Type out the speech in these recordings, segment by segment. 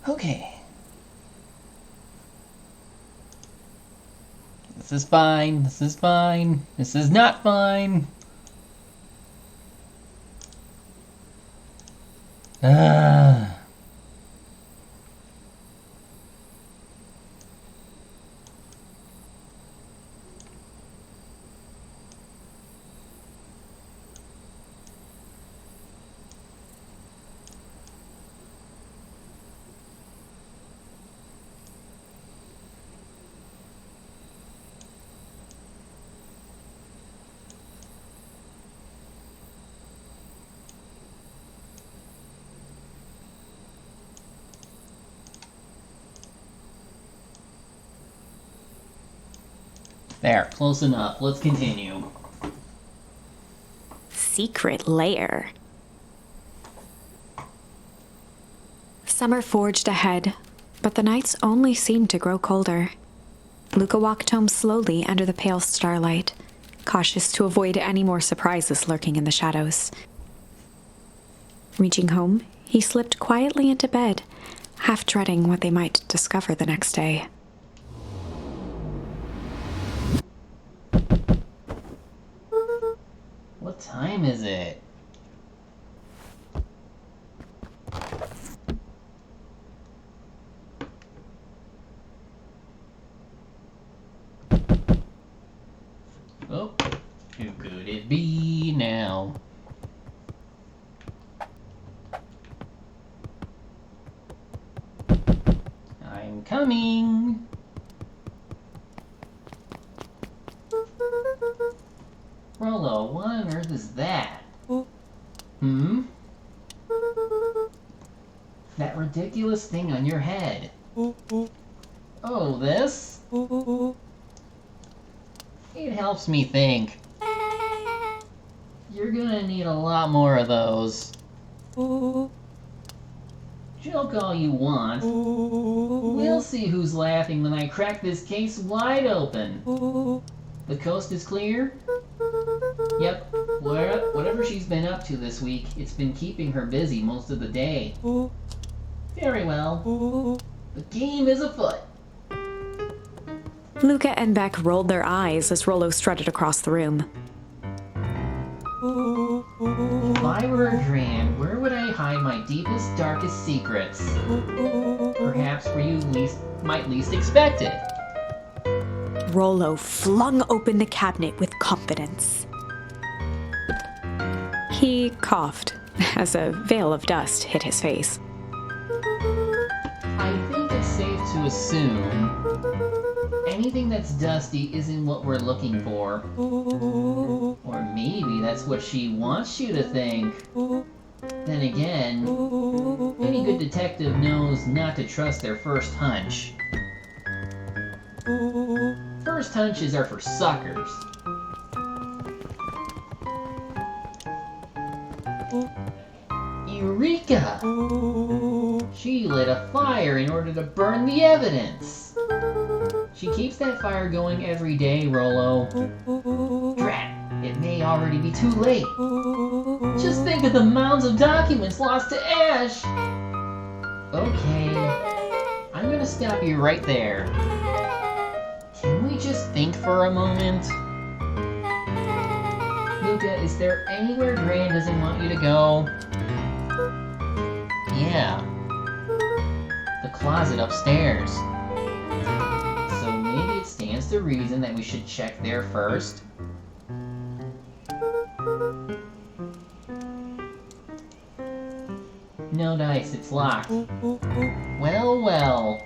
Okay. This is fine. This is fine. This is not fine. Ah. There, close enough. Let's continue. Secret lair. Summer forged ahead, but the nights only seemed to grow colder. Luca walked home slowly under the pale starlight, cautious to avoid any more surprises lurking in the shadows. Reaching home, he slipped quietly into bed, half dreading what they might discover the next day. What time is it? Oh, who could it be now? I'm coming. Rollo, what on earth is that? Hmm? That ridiculous thing on your head. Oh, this? It helps me think. You're gonna need a lot more of those. Joke all you want. We'll see who's laughing when I crack this case wide open. The coast is clear? Yep, whatever she's been up to this week, it's been keeping her busy most of the day. Very well. The game is afoot. Luca and Beck rolled their eyes as Rollo strutted across the room. If I were a Gran, where would I hide my deepest, darkest secrets? Perhaps where you might least expect it. Rollo flung open the cabinet with confidence. He coughed as a veil of dust hit his face. I think it's safe to assume anything that's dusty isn't what we're looking for. Or maybe that's what she wants you to think. Then again, any good detective knows not to trust their first hunch. First hunches are for suckers. Eureka! She lit a fire in order to burn the evidence. She keeps that fire going every day, Rollo. Drat, it may already be too late. Just think of the mounds of documents lost to ash. Okay, I'm gonna stop you right there. Can we just think for a moment? Luca, is there anywhere Gran doesn't want you to go? Yeah. The closet upstairs. So maybe it stands to reason that we should check there first? No dice, it's locked. Well, well.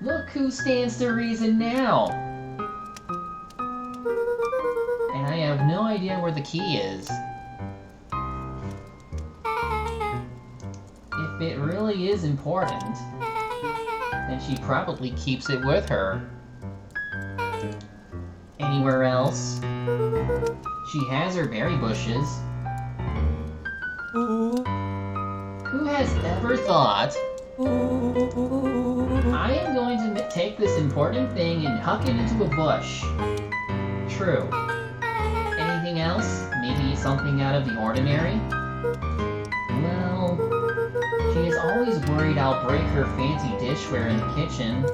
Look who stands to reason now. And I have no idea where the key is. If it really is important, then she probably keeps it with her. Anywhere else? She has her berry bushes. Who has ever thought, I am going to take this important thing and huck it into a bush? True. Anything else? Maybe something out of the ordinary? Well, she has always worried I'll break her fancy dishware in the kitchen.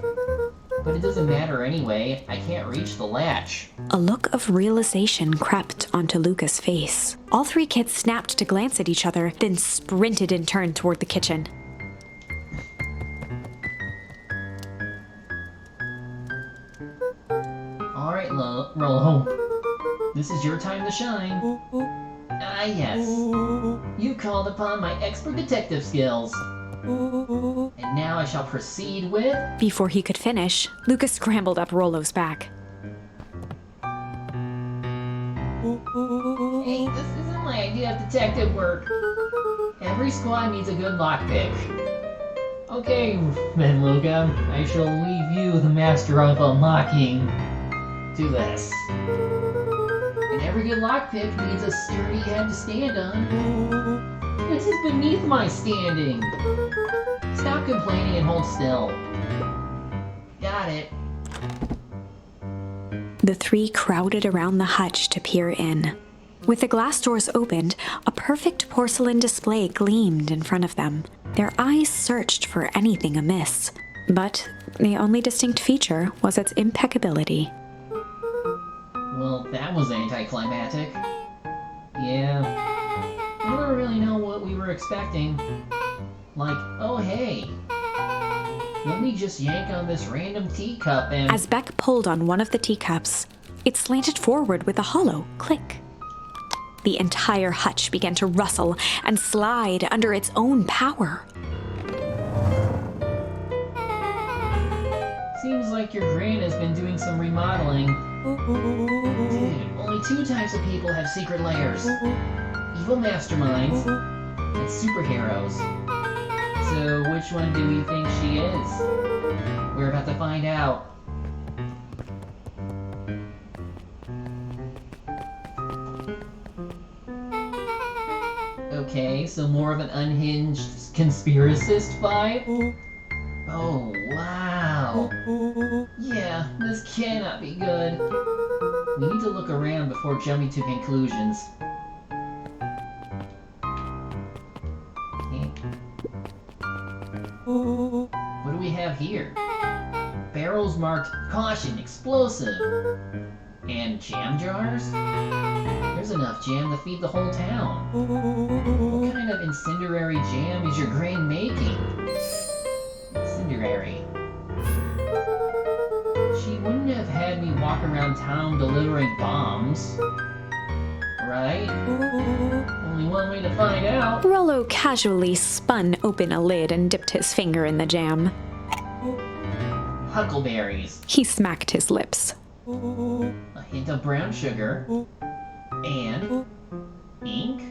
But it doesn't matter anyway, I can't reach the latch. A look of realization crept onto Luca's face. All three kids snapped to glance at each other, then sprinted in turn toward the kitchen. Alright, Rollo. This is your time to shine. Ah, yes. You called upon my expert detective skills. And now I shall proceed with... Before he could finish, Luca scrambled up Rollo's back. Hey, this isn't my idea of detective work. Every squad needs a good lockpick. Okay, then, Luca. I shall leave you, the master of unlocking, to this. And every good lockpick needs a sturdy head to stand on. This is beneath my standing. Stop complaining and hold still. Got it. The three crowded around the hutch to peer in. With the glass doors opened, a perfect porcelain display gleamed in front of them. Their eyes searched for anything amiss, but the only distinct feature was its impeccability. Well, that was anticlimactic. Yeah. I don't really know what we were expecting. Like, oh hey, let me just yank on this random teacup and... As Beck pulled on one of the teacups, it slanted forward with a hollow click. The entire hutch began to rustle and slide under its own power. Seems like your Gran has been doing some remodeling. Dude, only 2 types of people have secret lairs. Evil masterminds and superheroes. So which one do we think she is? We're about to find out. Okay, so more of an unhinged conspiracist vibe? Oh, wow. Yeah, this cannot be good. We need to look around before jumping to conclusions. What do we have here? Barrels marked "Caution, Explosive." And jam jars? There's enough jam to feed the whole town. What kind of incendiary jam is your Gran making? Incendiary. She wouldn't have had me walk around town delivering bombs. Right? Only one way to find out. Rollo casually spun open a lid and dipped his finger in the jam. Huckleberries. He smacked his lips. A hint of brown sugar. And... ink?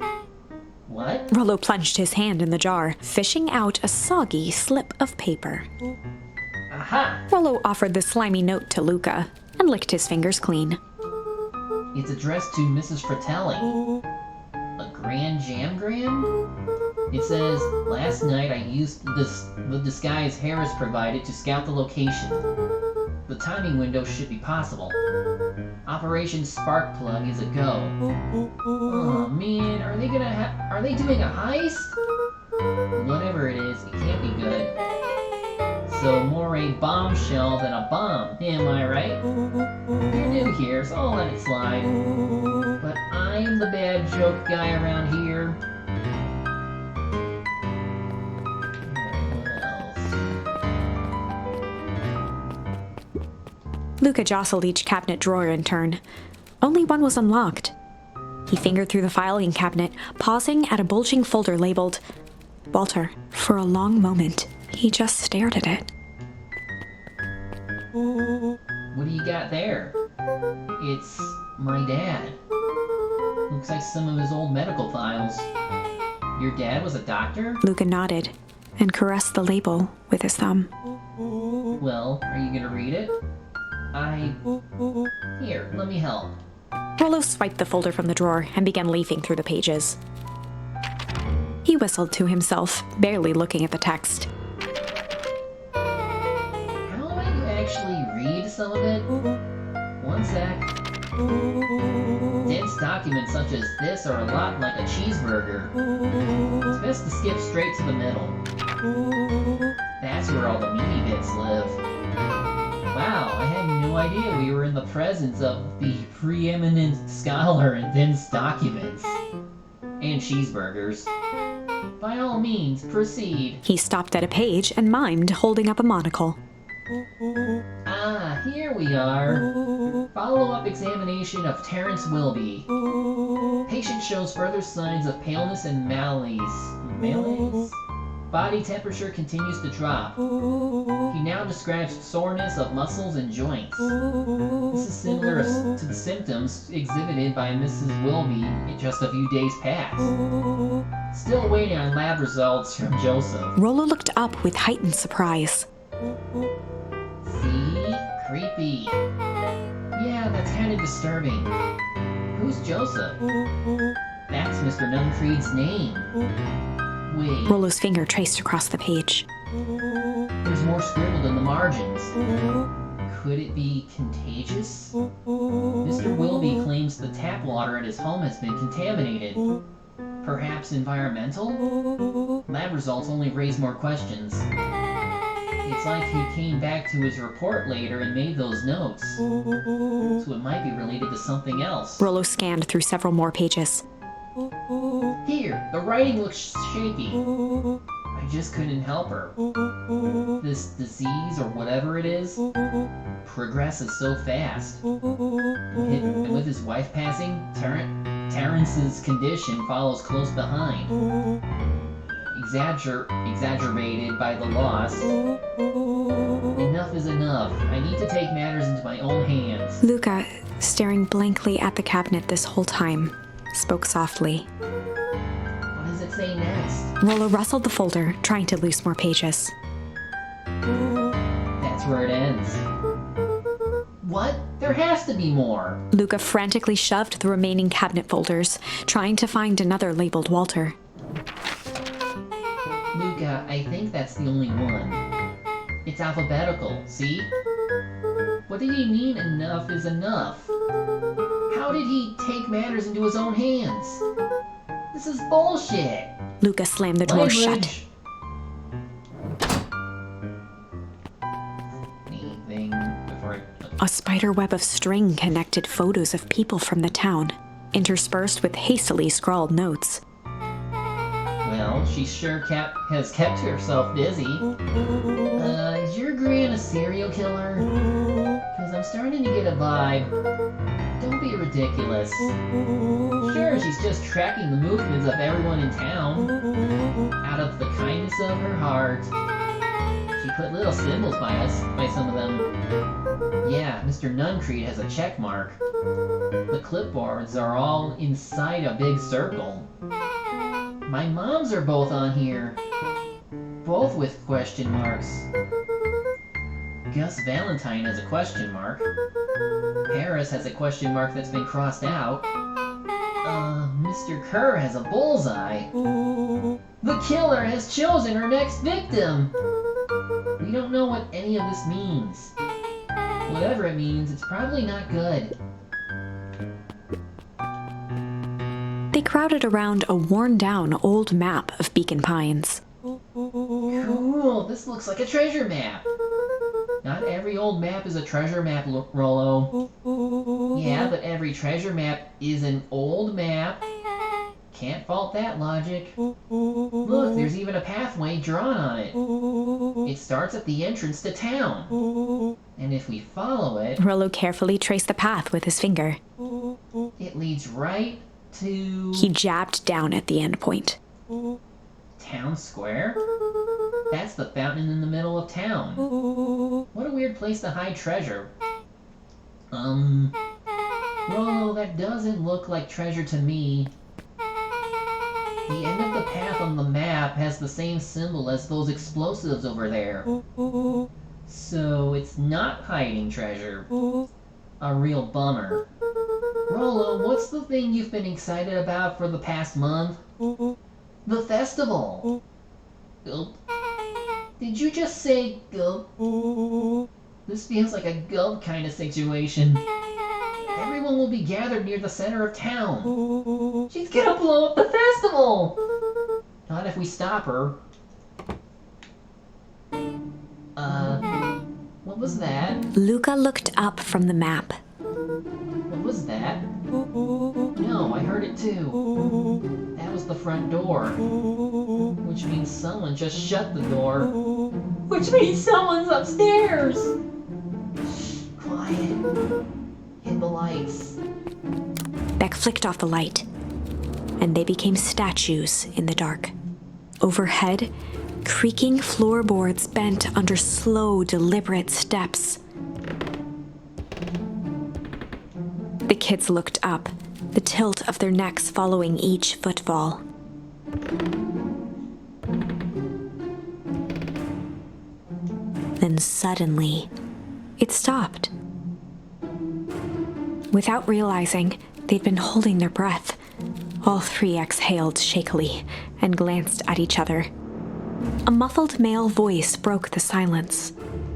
What? Rollo plunged his hand in the jar, fishing out a soggy slip of paper. Aha! Rollo offered the slimy note to Luca and licked his fingers clean. It's addressed to Mrs. Fratelli. A Gran Jam Gran? It says, last night I used the disguise Harris provided to scout the location. The timing window should be possible. Operation Sparkplug is a go. Oh man, are they doing a heist? Whatever it is, it can't be good. So more a bombshell than a bomb, am I right? You're new here, so I'll let it slide. But I'm the bad joke guy around here. What else? Luca jostled each cabinet drawer in turn. Only one was unlocked. He fingered through the filing cabinet, pausing at a bulging folder labeled Walter. For a long moment, he just stared at it. What do you got there? It's my dad. Looks like some of his old medical files. Your dad was a doctor? Luca nodded and caressed the label with his thumb. Well, are you gonna read it? Here, let me help. Rollo swiped the folder from the drawer and began leafing through the pages. He whistled to himself, barely looking at the text. How about you actually read some of it? One sec. Dense documents such as this are a lot like a cheeseburger. It's best to skip straight to the middle. That's where all the meaty bits live. Wow, I had no idea we were in the presence of the preeminent scholar in dense documents. And cheeseburgers. By all means, proceed. He stopped at a page and mimed, holding up a monocle. Ah, here we are. Follow-up examination of Terrence Wilby. Patient shows further signs of paleness and malaise. Malaise? Body temperature continues to drop. He now describes soreness of muscles and joints. This is similar to the symptoms exhibited by Mrs. Wilby just a few days past. Still waiting on lab results from Joseph. Rollo looked up with heightened surprise. See? Creepy. Yeah, that's kind of disturbing. Who's Joseph? That's Mr. Nuncreed's name. Wait. Rollo's finger traced across the page. There's more scribbled in the margins. Could it be contagious? Mr. Wilby claims the tap water at his home has been contaminated. Perhaps environmental? Lab results only raise more questions. It's like he came back to his report later and made those notes. So it might be related to something else. Rollo scanned through several more pages. Here, the writing looks shaky. I just couldn't help her. This disease, or whatever it is, progresses so fast. And with his wife passing, Terrence's condition follows close behind. Exaggerated by the loss. Enough is enough. I need to take matters into my own hands. Luca, staring blankly at the cabinet this whole time, spoke softly. What does it say next? Rollo rustled the folder, trying to loose more pages. That's where it ends. What? There has to be more. Luca frantically shoved the remaining cabinet folders, trying to find another labeled Walter. Luca, I think that's the only one. It's alphabetical, see? What did he mean enough is enough? How did he take matters into his own hands? This is bullshit. Luca slammed the drawer shut. Anything before A spider web of string connected photos of people from the town, interspersed with hastily scrawled notes. Well, she sure has kept herself busy. Is your Gran a serial killer? Because I'm starting to get a vibe. Don't be ridiculous. Sure, she's just tracking the movements of everyone in town. Out of the kindness of her heart. She put little symbols by some of them. Yeah, Mr. Nuncreed has a check mark. The clipboards are all inside a big circle. My moms are both on here. Both with question marks. Gus Valentine has a question mark. Harris has a question mark that's been crossed out. Mr. Kerr has a bullseye. The killer has chosen her next victim. We don't know what any of this means. Whatever it means, it's probably not good. They crowded around a worn-down old map of Beacon Pines. Cool, this looks like a treasure map. Not every old map is a treasure map, Rollo. Yeah, but every treasure map is an old map. Can't fault that logic. Look, there's even a pathway drawn on it. It starts at the entrance to town. And if we follow it... Rollo carefully traced the path with his finger. It leads right to... He jabbed down at the end point. Town Square? That's the fountain in the middle of town. What a weird place to hide treasure. Rollo, that doesn't look like treasure to me. The end of the path on the map has the same symbol as those explosives over there. So it's not hiding treasure. A real bummer. Rollo, what's the thing you've been excited about for the past month? The festival. Gulp. Did you just say gulp? This feels like a gulp kind of situation. Everyone will be gathered near the center of town. She's gonna blow up the festival! Not if we stop her. What was that? Luca looked up from the map. What was that? No, I heard it too. That was the front door. Which means someone just shut the door. Which means someone's upstairs! Shh, quiet. Hit the lights. Beck flicked off the light, and they became statues in the dark. Overhead, creaking floorboards bent under slow, deliberate steps. The kids looked up, the tilt of their necks following each footfall. Then suddenly, it stopped. Without realizing, they'd been holding their breath. All three exhaled shakily and glanced at each other. A muffled male voice broke the silence.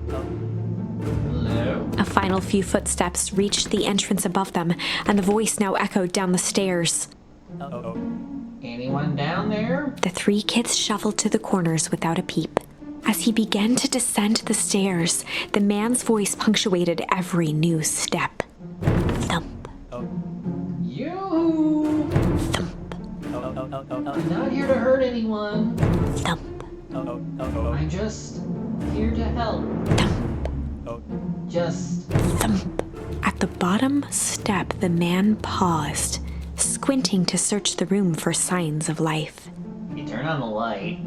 Hello? A final few footsteps reached the entrance above them, and the voice now echoed down the stairs. Anyone down there? The three kids shuffled to the corners without a peep. As he began to descend the stairs, the man's voice punctuated every new step. Thump, You! thump, I'm not here to hurt anyone. thump, I'm just here to help. Just... thump. At the bottom step, the man paused, squinting to search the room for signs of life. You turn on the light.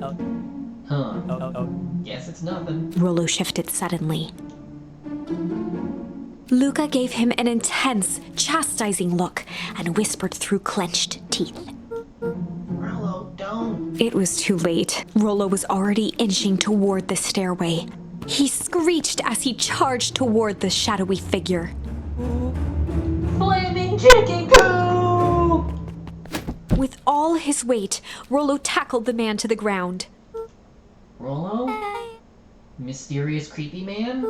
Huh. Guess it's nothing. Rollo shifted suddenly. Luca gave him an intense, chastising look and whispered through clenched teeth. Rollo, don't. It was too late. Rollo was already inching toward the stairway. He screeched as he charged toward the shadowy figure. Flaming chicken coop! With all his weight, Rollo tackled the man to the ground. Rollo? Mysterious creepy man?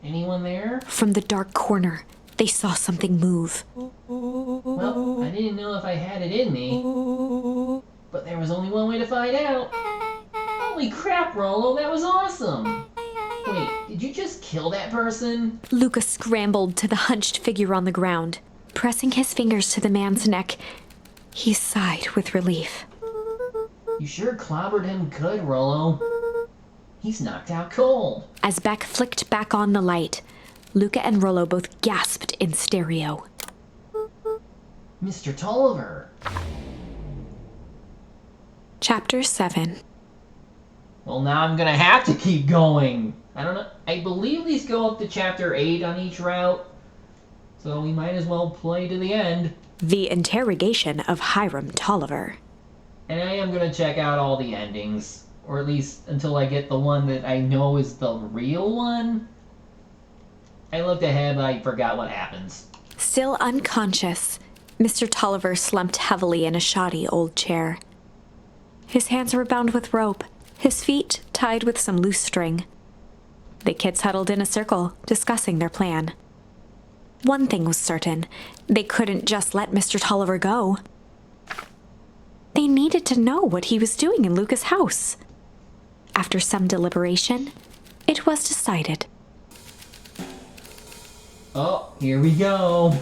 Anyone there? From the dark corner, they saw something move. Well, I didn't know if I had it in me. But there was only one way to find out. Holy crap, Rollo, that was awesome! Wait, did you just kill that person? Luca scrambled to the hunched figure on the ground. Pressing his fingers to the man's neck, he sighed with relief. You sure clobbered him good, Rollo. He's knocked out cold. As Beck flicked back on the light, Luca and Rollo both gasped in stereo. Mr. Tolliver. Chapter 7. Well, now I'm gonna have to keep going. I don't know. I believe these go up to chapter 8 on each route. So we might as well play to the end. The Interrogation of Hiram Tolliver. And I am gonna check out all the endings. Or at least until I get the one that I know is the real one. I looked ahead, but I forgot what happens. Still unconscious, Mr. Tolliver slumped heavily in a shoddy old chair. His hands were bound with rope, his feet tied with some loose string. The kids huddled in a circle, discussing their plan. One thing was certain, they couldn't just let Mr. Tolliver go. They needed to know what he was doing in Luca's house. After some deliberation, it was decided. Oh, here we go.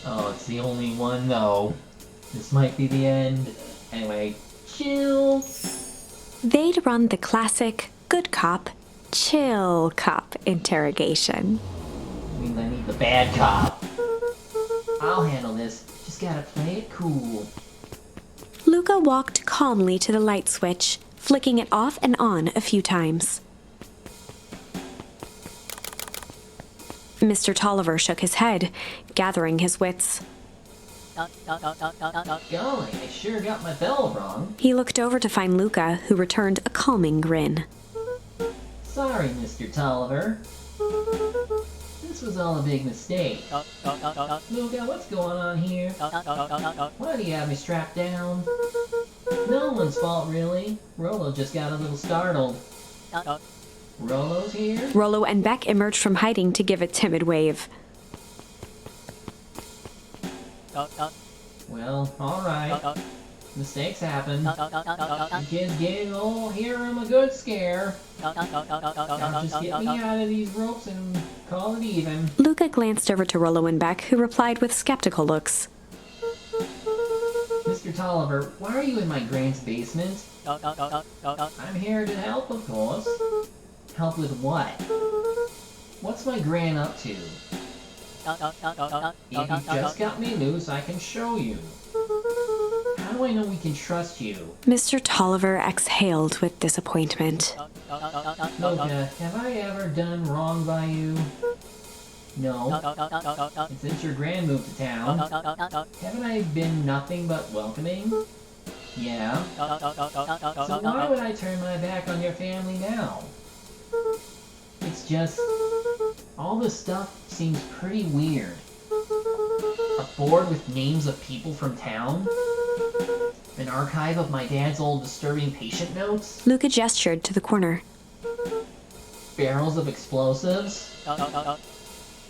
Oh, it's the only one, though. This might be the end. Anyway, chill. They'd run the classic good cop, chill cop interrogation. Means I need the bad cop. I'll handle this. Just gotta play it cool. Luca walked calmly to the light switch, flicking it off and on a few times. Mr. Tolliver shook his head, gathering his wits. Golly, I sure got my bell wrong. He looked over to find Luca, who returned a calming grin. Sorry, Mr. Tolliver. This was all a big mistake. Luca, what's going on here? Why do you have me strapped down? No one's fault, really. Rollo just got a little startled. Rollo's here? Rollo and Beck emerged from hiding to give a timid wave. Well, alright. Mistakes happen. The kids gave old Hiram a good scare. Now just get me out of these ropes and call it even. Luca glanced over to Rollo and Beck, who replied with skeptical looks. Mr. Tolliver, why are you in my Gran's basement? I'm here to help, of course. Help with what? What's my Gran up to? If you just got me loose, I can show you. How do I know we can trust you? Mr. Tolliver exhaled with disappointment. Luca, have I ever done wrong by you? No. And since your Gran moved to town, haven't I been nothing but welcoming? Yeah. So why would I turn my back on your family now? It's just... all this stuff seems pretty weird. A board with names of people from town? An archive of my dad's old disturbing patient notes? Luca gestured to the corner. Barrels of explosives?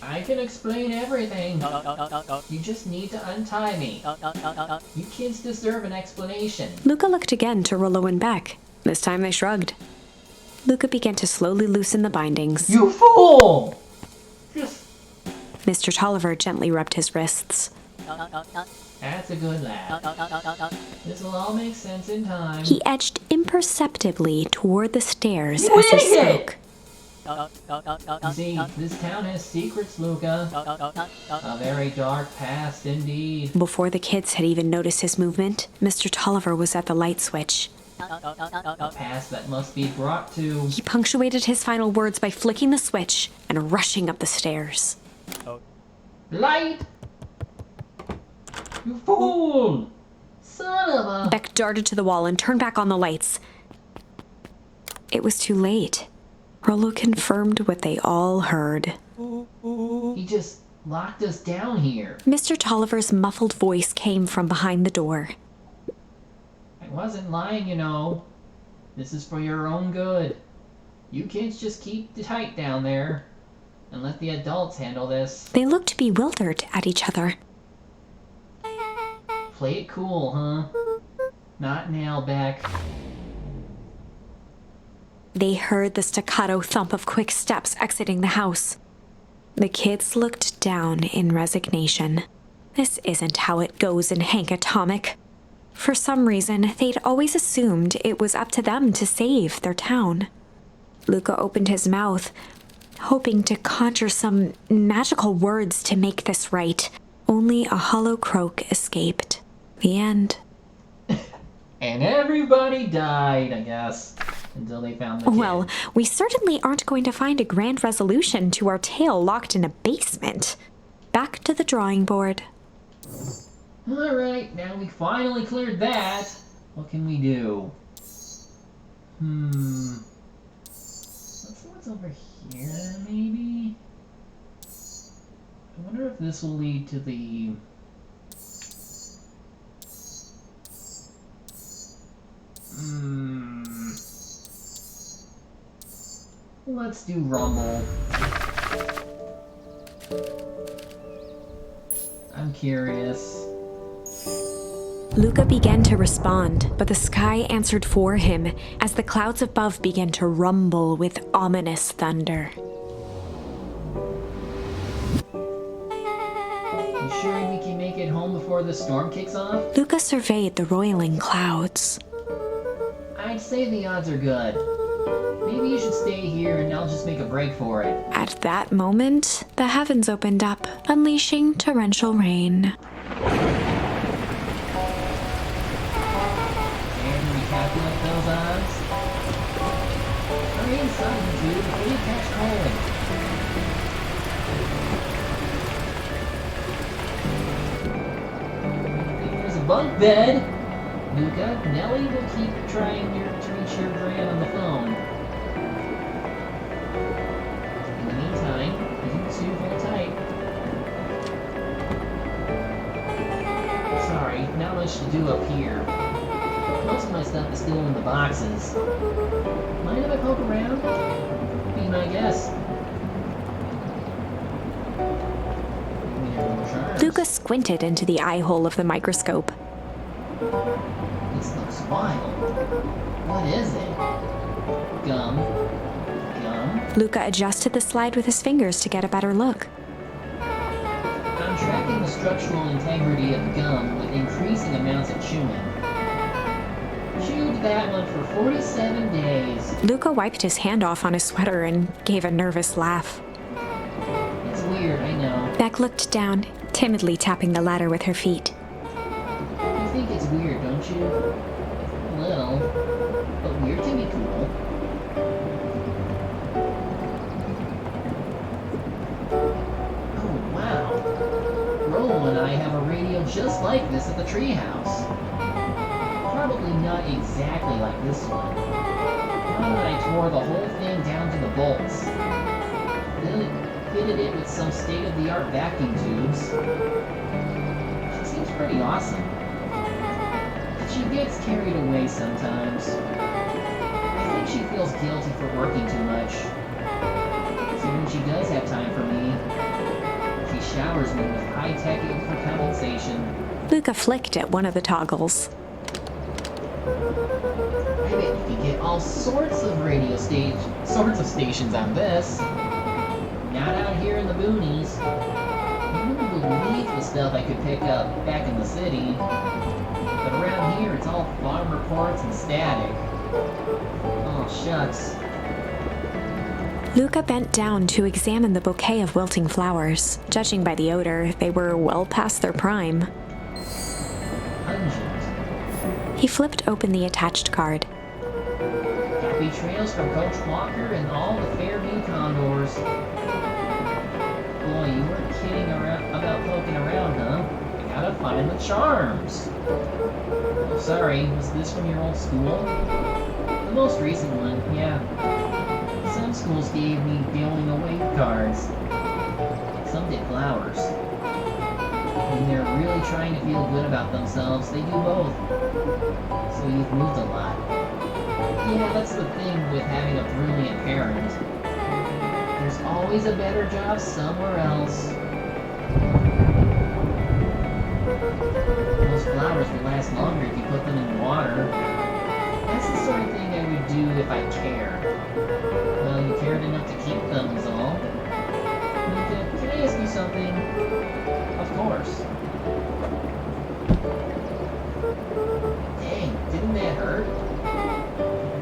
I can explain everything. You just need to untie me. You kids deserve an explanation. Luca looked again to Rollo and Beck. This time they shrugged. Luca began to slowly loosen the bindings. You fool! Just... Mr. Tolliver gently rubbed his wrists. That's a good lad. This'll all make sense in time. He edged imperceptibly toward the stairs You as he idiot! spoke. You see, this town has secrets, Luca. A very dark past indeed. Before the kids had even noticed his movement, Mr. Tolliver was at the light switch. A past that must be brought to... He punctuated his final words by flicking the switch and rushing up the stairs. Light! You fool! Son of a... Beck darted to the wall and turned back on the lights. It was too late. Rollo confirmed what they all heard. He just locked us down here. Mr. Tolliver's muffled voice came from behind the door. I wasn't lying, you know. This is for your own good. You kids just keep tight down there and let the adults handle this. They looked bewildered at each other. Play it cool, huh? Not now, Beck. They heard the staccato thump of quick steps exiting the house. The kids looked down in resignation. This isn't how it goes in Hank Atomic. For some reason, they'd always assumed it was up to them to save their town. Luca opened his mouth, hoping to conjure some magical words to make this right. Only a hollow croak escaped. The end. And everybody died, I guess, until they found the kid. Well, we certainly aren't going to find a grand resolution to our tale locked in a basement. Back to the drawing board. Alright, now we finally cleared that. What can we do? Let's see what's over here, maybe? I wonder if this will lead to the... Let's do Rumble. I'm curious. Luca began to respond, but the sky answered for him as the clouds above began to rumble with ominous thunder. You sure we can make it home before the storm kicks off? Luca surveyed the roiling clouds. I'd say the odds are good. Maybe you should stay here and I'll just make a break for it. At that moment, the heavens opened up, unleashing torrential rain. And recalculate those odds. Hurry inside, you two, before you catch cold. There's a bunk bed. Luca, Nellie will keep trying to reach your Gran on the phone. In the meantime, you two hold tight. Sorry, not much to do up here. Most of my stuff is still in the boxes. Mind if I poke around? Be my guest. Luca squinted into the eye hole of the microscope. This looks wild. What is it? Gum. Gum? Luca adjusted the slide with his fingers to get a better look. I'm tracking the structural integrity of gum with increasing amounts of chewing. Chewed that one for 47 days. Luca wiped his hand off on his sweater and gave a nervous laugh. It's weird, I know. Beck looked down, timidly tapping the ladder with her feet. You think it's weird, don't you? A little. But weird can be cool. Oh, wow. Rolo and I have a radio just like this at the treehouse. Probably not exactly like this one. Ron and I tore the whole thing down to the bolts. Then fitted it with some state-of-the-art vacuum tubes. She seems pretty awesome. She gets carried away sometimes. I think she feels guilty for working too much. So when she does have time for me, she showers me with high-tech for compensation. Luca flicked at one of the toggles. I bet you can get all sorts of stations on this. Not out here in the boonies. You wouldn't believe the stuff I could pick up back in the city. But around here, it's all farm reports and static. Oh, shucks. Luca bent down to examine the bouquet of wilting flowers. Judging by the odor, they were well past their prime. Pungent. He flipped open the attached card. Happy trails from Coach Walker and all the Fairview Condors. Boy, you weren't kidding about poking around, huh? I gotta find the charms. Oh, sorry, was this from your old school? The most recent one, yeah. Some schools gave me going away cards. Some did flowers. When they're really trying to feel good about themselves, they do both. So you've moved a lot. Yeah, that's the thing with having a brilliant parent. There's always a better job somewhere else. Those flowers will last longer if you put them in water. That's the sort of thing I would do if I cared. Well, you cared enough to keep them is all. Luca, can I ask you something? Of course. Dang, didn't that hurt?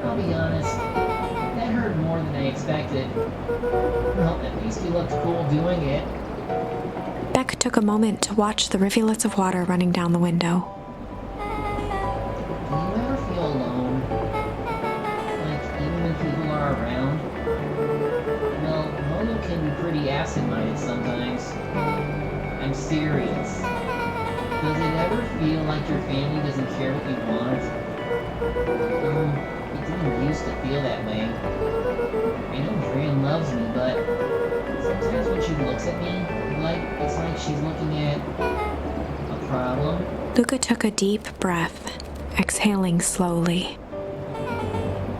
I'll be honest, that hurt more than I expected. Well, at least you looked cool doing it. Beck took a moment to watch the rivulets of water running down the window. Do you ever feel alone? Like, even when people are around? Well, Mono can be pretty absent-minded sometimes. I'm serious. Does it ever feel like your family doesn't care what you want? It didn't used to feel that way. I know Gran loves me, but sometimes when she looks at me, it's like she's looking at a problem. Luca took a deep breath, exhaling slowly.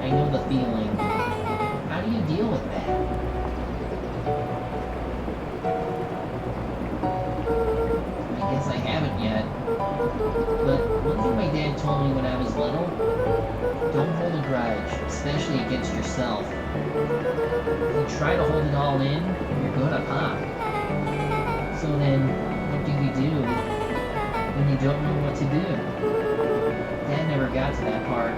I know the feeling. How do you deal with that? I guess I haven't yet. But one thing my dad told me when I was little, don't hold a grudge, especially against yourself. If you try to hold it all in, you're gonna pop. So then, what do you do when you don't know what to do? Dad never got to that part.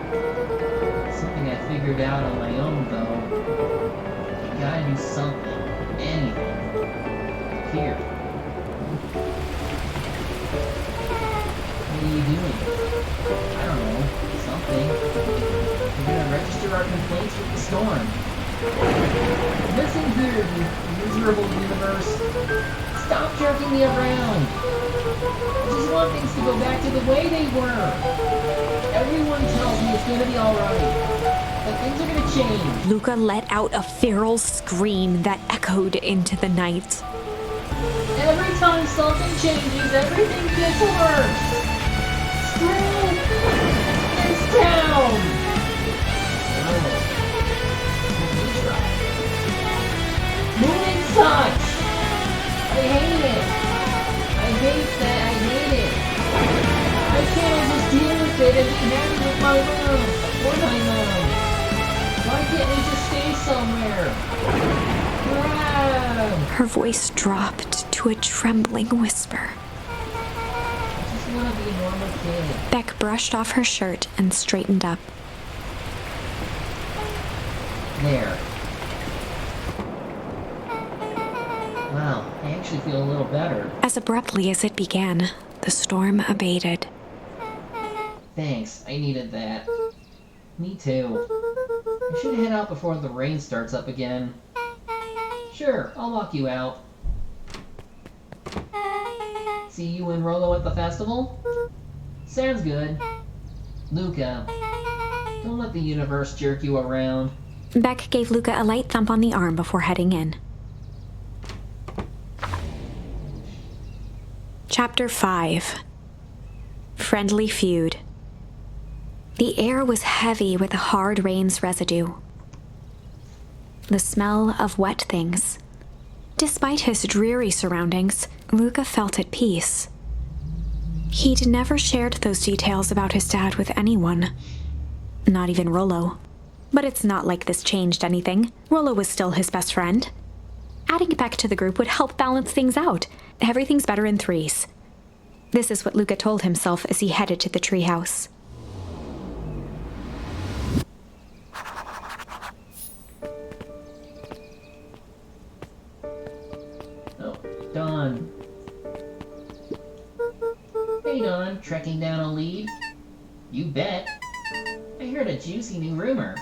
Something I figured out on my own, though. You gotta do something. Anything. Here. What are you doing? I don't know. Something. We're gonna register our complaints with the storm. Listen here, you miserable universe. Stop jerking me around. I just want things to go back to the way they were. Everyone tells me it's gonna be alright. But things are gonna change. Luca let out a feral scream that echoed into the night. Every time something changes, everything gets worse. Screw this town! Moving sucks! I hate it! I hate that I hate it! I can't just deal with it and be happy My room! Where's my room? Why can't we just stay somewhere? Gran! Her voice dropped to a trembling whisper. I just want to be a normal kid. Beck brushed off her shirt and straightened up. There. Wow, I actually feel a little better. As abruptly as it began, the storm abated. Thanks, I needed that. Me too. I should head out before the rain starts up again. Sure, I'll walk you out. See you and Rollo at the festival? Sounds good. Luca, don't let the universe jerk you around. Beck gave Luca a light thump on the arm before heading in. Chapter 5. Friendly Feud. The air was heavy with the hard rain's residue. The smell of wet things. Despite his dreary surroundings, Luca felt at peace. He'd never shared those details about his dad with anyone. Not even Rollo. But it's not like this changed anything. Rollo was still his best friend. Adding Beck to the group would help balance things out. Everything's better in threes. This is what Luca told himself as he headed to the treehouse. Oh, Dawn. Hey, Dawn, trekking down a lead? You bet. I heard a juicy new rumor.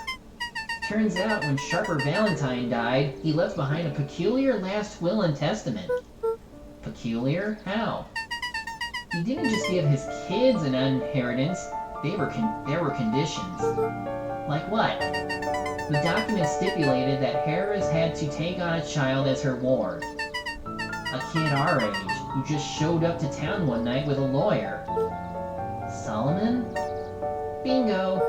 Turns out when Sharper Valentine died, he left behind a peculiar last will and testament. Peculiar? How? He didn't just give his kids an inheritance, there were conditions. Like what? The document stipulated that Harris had to take on a child as her ward. A kid our age, who just showed up to town one night with a lawyer. Solomon? Bingo!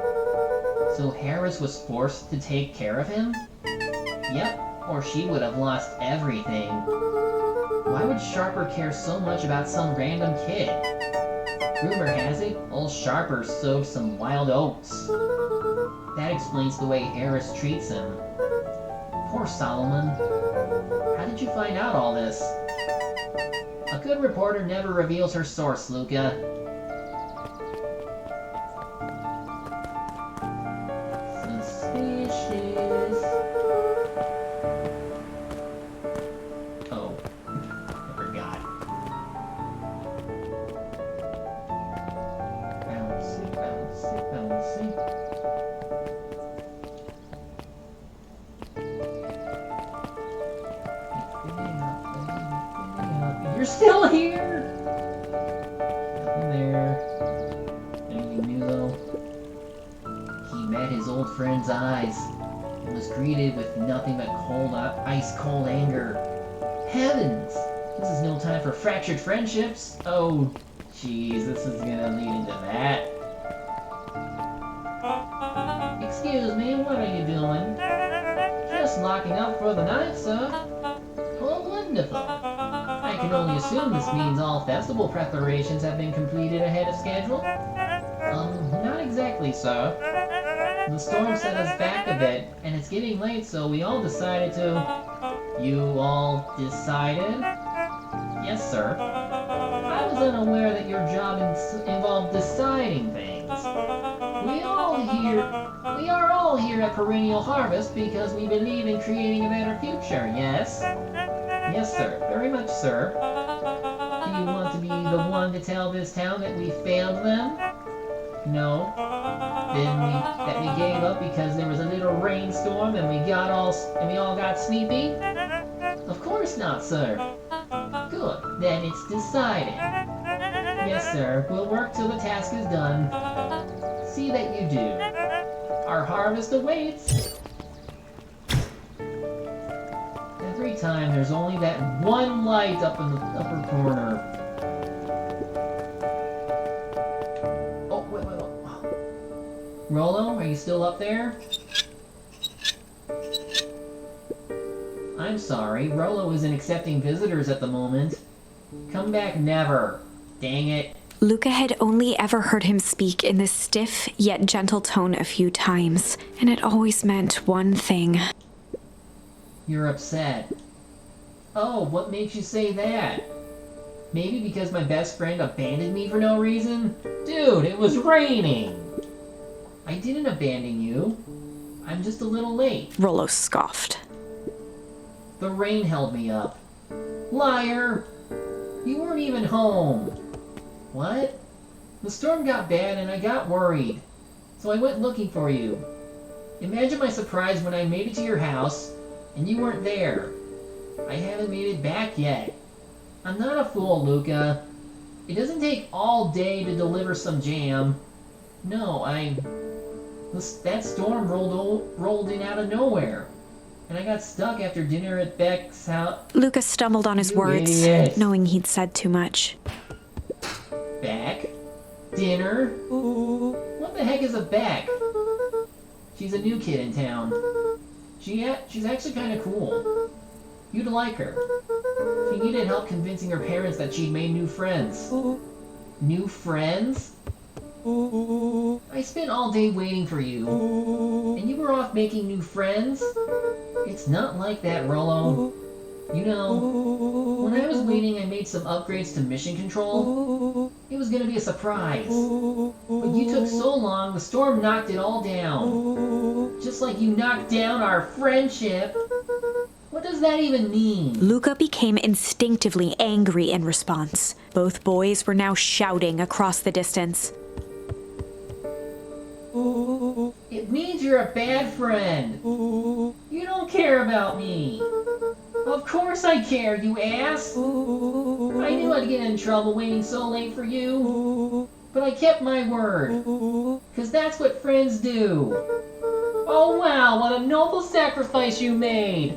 So Harris was forced to take care of him? Yep, or she would have lost everything. Why would Sharper care so much about some random kid? Rumor has it, old Sharper sowed some wild oats. That explains the way Harris treats him. Poor Solomon. How did you find out all this? A good reporter never reveals her source, Luca. Suspicious. Oh, I forgot. Bouncy, bouncy, bouncy. You're still here! Nothing there. Anything new though? He met his old friend's eyes and was greeted with nothing but cold, ice-cold anger. Heavens! This is no time for fractured friendships. Oh, jeez, this is gonna lead into that. Excuse me, what are you doing? Just locking up for the night, sir. Oh, wonderful. I can only assume this means all festival preparations have been completed ahead of schedule. Not exactly, sir. The storm set us back a bit, and it's getting late, so we all decided to... You all decided? Yes, sir. I was unaware that your job involved deciding things. We are all here at Perennial Harvest because we believe in creating a better future, yes? Yes, sir. Very much, sir. Do you want to be the one to tell this town that we failed them? No. That we gave up because there was a little rainstorm and we all got sleepy? Of course not, sir. Good. Then it's decided. Yes, sir. We'll work till the task is done. See that you do. Our harvest awaits. Every time there's only that one light up in the upper corner. Oh, wait. Rollo, are you still up there? I'm sorry, Rollo isn't accepting visitors at the moment. Come back never. Dang it. Luca had only ever heard him speak in this stiff yet gentle tone a few times, and it always meant one thing. You're upset. Oh, what makes you say that? Maybe because my best friend abandoned me for no reason? Dude, it was raining! I didn't abandon you. I'm just a little late. Rollo scoffed. The rain held me up. Liar! You weren't even home. What? The storm got bad and I got worried. So I went looking for you. Imagine my surprise when I made it to your house and you weren't there. I haven't made it back yet. I'm not a fool, Luca. It doesn't take all day to deliver some jam. No, that storm rolled in out of nowhere. And I got stuck after dinner at Beck's house. Luca stumbled on his words, idiot. knowing he'd said too much. Beck? Dinner? What the heck is a Beck? She's a new kid in town. She's actually kind of cool. You'd like her. She needed help convincing her parents that she'd made new friends. New friends? I spent all day waiting for you. And you were off making new friends? It's not like that, Rollo. You know, when I was waiting I made some upgrades to mission control. It was gonna be a surprise. But you took so long, the storm knocked it all down. Just like you knocked down our friendship. What does that even mean? Luca became instinctively angry in response. Both boys were now shouting across the distance. It means you're a bad friend. You don't care about me. Of course I care, you ass. I knew I'd get in trouble waiting so late for you. But I kept my word. 'Cause that's what friends do. Oh wow, what a noble sacrifice you made.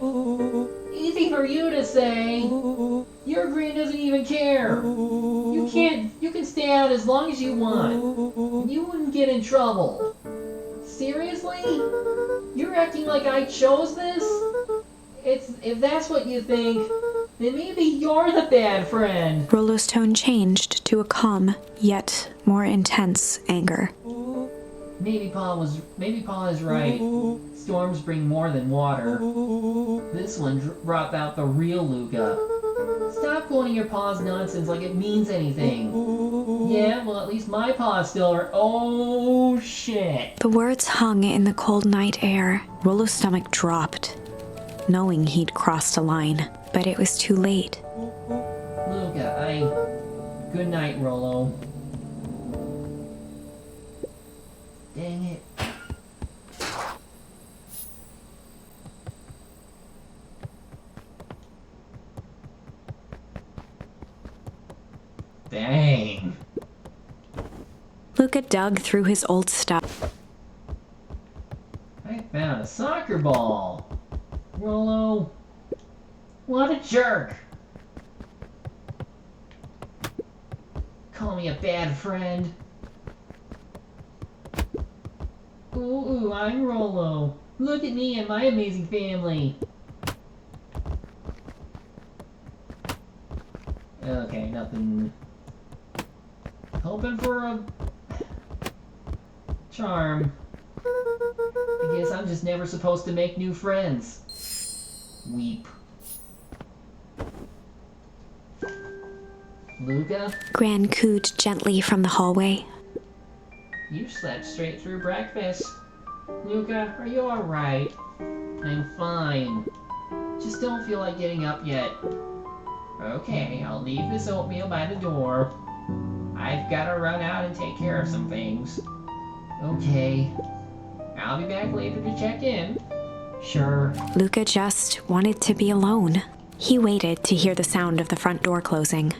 Easy for you to say. Your Gran doesn't even care. You can stay out as long as you want. You wouldn't get in trouble. Seriously? You're acting like I chose this? If that's what you think, then maybe you're the bad friend. Rollo's tone changed to a calm, yet more intense anger. Maybe Pa is right. Storms bring more than water. This one brought out the real Luca. Stop quoting your Pa's nonsense like it means anything. Yeah, well at least my Pa's still are. Oh shit. The words hung in the cold night air. Rollo's stomach dropped, knowing he'd crossed a line. But it was too late. Luca, Good night, Rollo. Dang it. Dang. Luca dug through his old stuff. I found a soccer ball. Rollo. What a jerk. Call me a bad friend. Ooh, I'm Rollo. Look at me and my amazing family. Okay, nothing. Hoping for a charm. I guess I'm just never supposed to make new friends. Weep. Luca? Gran cooed gently from the hallway. You slept straight through breakfast. Luca, are you alright? I'm fine. Just don't feel like getting up yet. Okay, I'll leave this oatmeal by the door. I've gotta run out and take care of some things. Okay. I'll be back later to check in. Sure. Luca just wanted to be alone. He waited to hear the sound of the front door closing.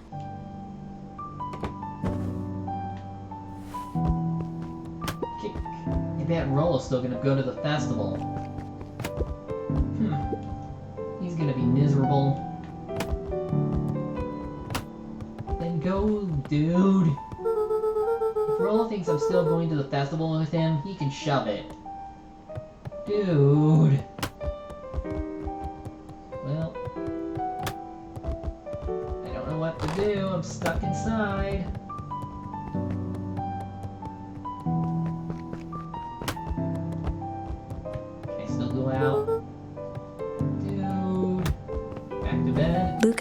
I bet Rollo's still gonna go to the festival. He's gonna be miserable. Then go, dude. If Rollo thinks I'm still going to the festival with him, he can shove it. Dude. Well, I don't know what to do. I'm stuck inside.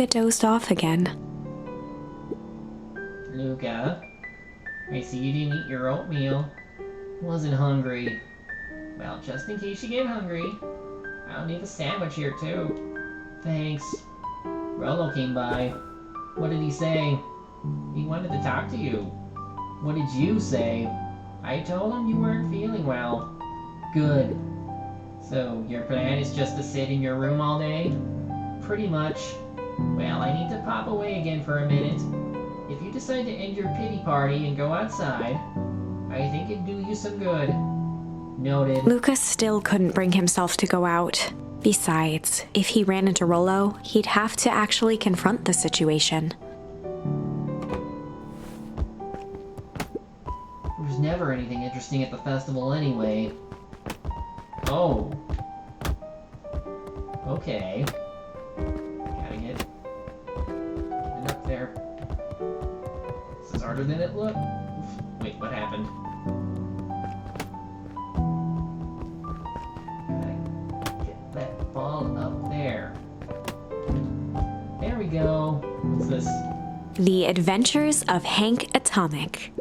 Luca dozed off again. Luca, I see you didn't eat your oatmeal. Wasn't hungry. Well, just in case you get hungry, I'll leave a sandwich here too. Thanks. Rollo came by. What did he say? He wanted to talk to you. What did you say? I told him you weren't feeling well. Good. So, your plan is just to sit in your room all day? Pretty much. Well, I need to pop away again for a minute. If you decide to end your pity party and go outside, I think it'd do you some good. Noted. Luca still couldn't bring himself to go out. Besides, if he ran into Rollo, he'd have to actually confront the situation. There was never anything interesting at the festival anyway. Oh. Okay. Gotta get it up there. This is harder than it looked. Wait, what happened? Gotta get that ball up there. There we go. What's this? The Adventures of Hank Atomic.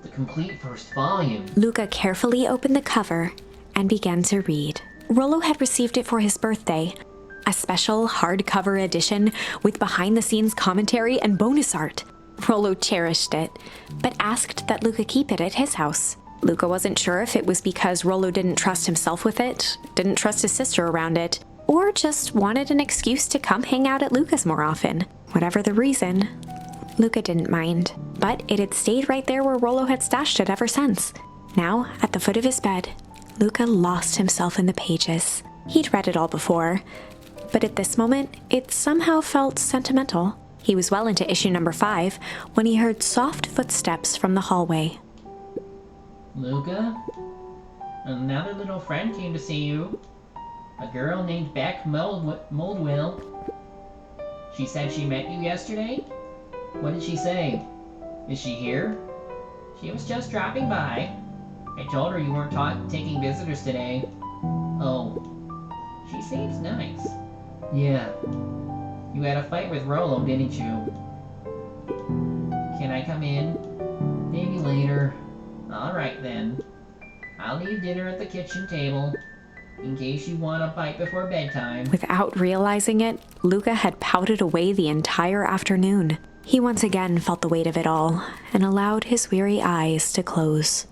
The complete first volume. Luca carefully opened the cover and began to read. Rollo had received it for his birthday, a special hardcover edition with behind-the-scenes commentary and bonus art. Rollo cherished it, but asked that Luca keep it at his house. Luca wasn't sure if it was because Rollo didn't trust himself with it, didn't trust his sister around it, or just wanted an excuse to come hang out at Luca's more often. Whatever the reason, Luca didn't mind, but it had stayed right there where Rollo had stashed it ever since. Now, at the foot of his bed, Luca lost himself in the pages. He'd read it all before, but at this moment, it somehow felt sentimental. He was well into issue number 5 when he heard soft footsteps from the hallway. Luca? Another little friend came to see you. A girl named Beck Moldwill. She said she met you yesterday? What did she say? Is she here? She was just dropping by. I told her you weren't taking visitors today. Oh. She seems nice. Yeah. You had a fight with Rollo, didn't you? Can I come in? Maybe later. Alright then. I'll leave dinner at the kitchen table, in case you want a bite before bedtime. Without realizing it, Luca had pouted away the entire afternoon. He once again felt the weight of it all, and allowed his weary eyes to close.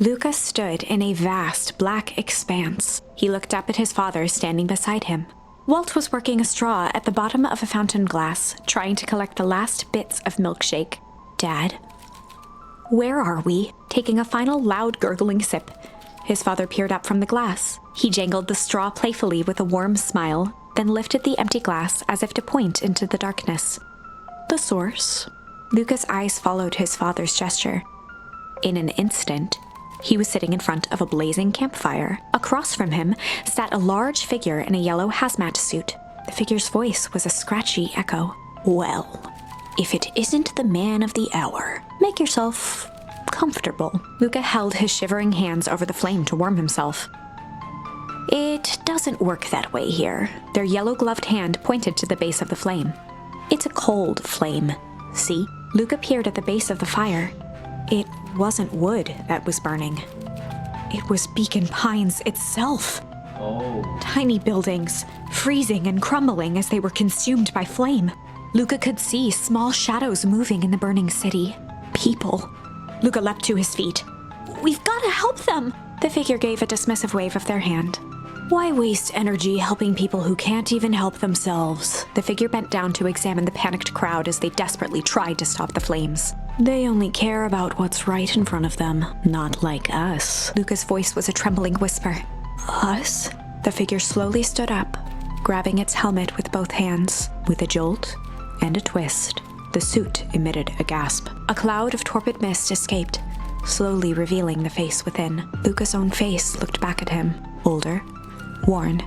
Luca stood in a vast black expanse. He looked up at his father standing beside him. Walt was working a straw at the bottom of a fountain glass, trying to collect the last bits of milkshake. Dad? Where are we? Taking a final loud gurgling sip. His father peered up from the glass. He jangled the straw playfully with a warm smile, then lifted the empty glass as if to point into the darkness. The source? Luca's eyes followed his father's gesture. In an instant, he was sitting in front of a blazing campfire. Across from him sat a large figure in a yellow hazmat suit. The figure's voice was a scratchy echo. Well, if it isn't the man of the hour, make yourself comfortable. Luca held his shivering hands over the flame to warm himself. It doesn't work that way here. Their yellow-gloved hand pointed to the base of the flame. It's a cold flame. See? Luca peered at the base of the fire. It wasn't wood that was burning. It was Beacon Pines itself. Oh. Tiny buildings, freezing and crumbling as they were consumed by flame. Luca could see small shadows moving in the burning city. People. Luca leapt to his feet. We've got to help them! The figure gave a dismissive wave of their hand. Why waste energy helping people who can't even help themselves? The figure bent down to examine the panicked crowd as they desperately tried to stop the flames. They only care about what's right in front of them, not like us. Luca's voice was a trembling whisper. Us? The figure slowly stood up, grabbing its helmet with both hands. With a jolt and a twist, the suit emitted a gasp. A cloud of torpid mist escaped, slowly revealing the face within. Luca's own face looked back at him, older, worn,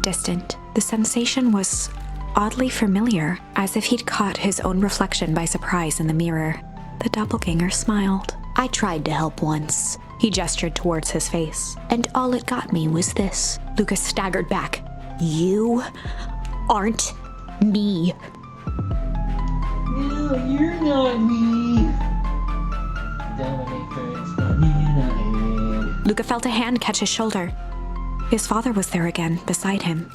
distant. The sensation was oddly familiar, as if he'd caught his own reflection by surprise in the mirror. The doppelganger smiled. I tried to help once. He gestured towards his face. And all it got me was this. Lucas staggered back. You aren't me. No, you're not me. Dominatrix, dominated. Luca felt a hand catch his shoulder. His father was there again, beside him.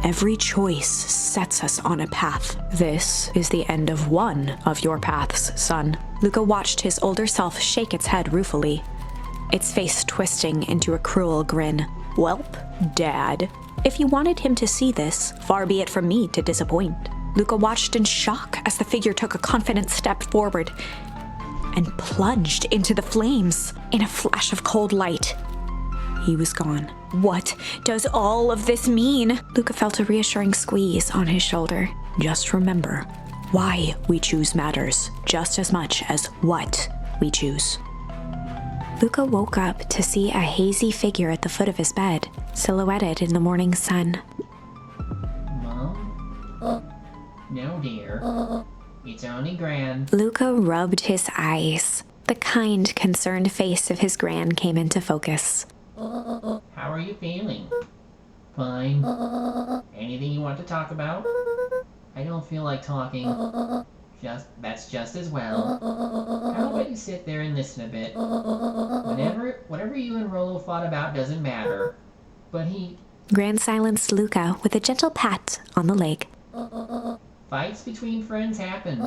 Every choice sets us on a path. This is the end of one of your paths, son. Luca watched his older self shake its head ruefully, its face twisting into a cruel grin. Welp, Dad. If you wanted him to see this, far be it from me to disappoint. Luca watched in shock as the figure took a confident step forward and plunged into the flames in a flash of cold light. He was gone. What does all of this mean? Luca felt a reassuring squeeze on his shoulder. Just remember, why we choose matters just as much as what we choose. Luca woke up to see a hazy figure at the foot of his bed, silhouetted in the morning sun. Mom? No, dear. It's only Gran. Luca rubbed his eyes. The kind, concerned face of his Gran came into focus. How are you feeling? Fine. Anything you want to talk about? I don't feel like talking. That's just as well. How about you sit there and listen a bit? Whatever you and Rollo fought about doesn't matter. But Gran silenced Luca with a gentle pat on the leg. Fights between friends happen.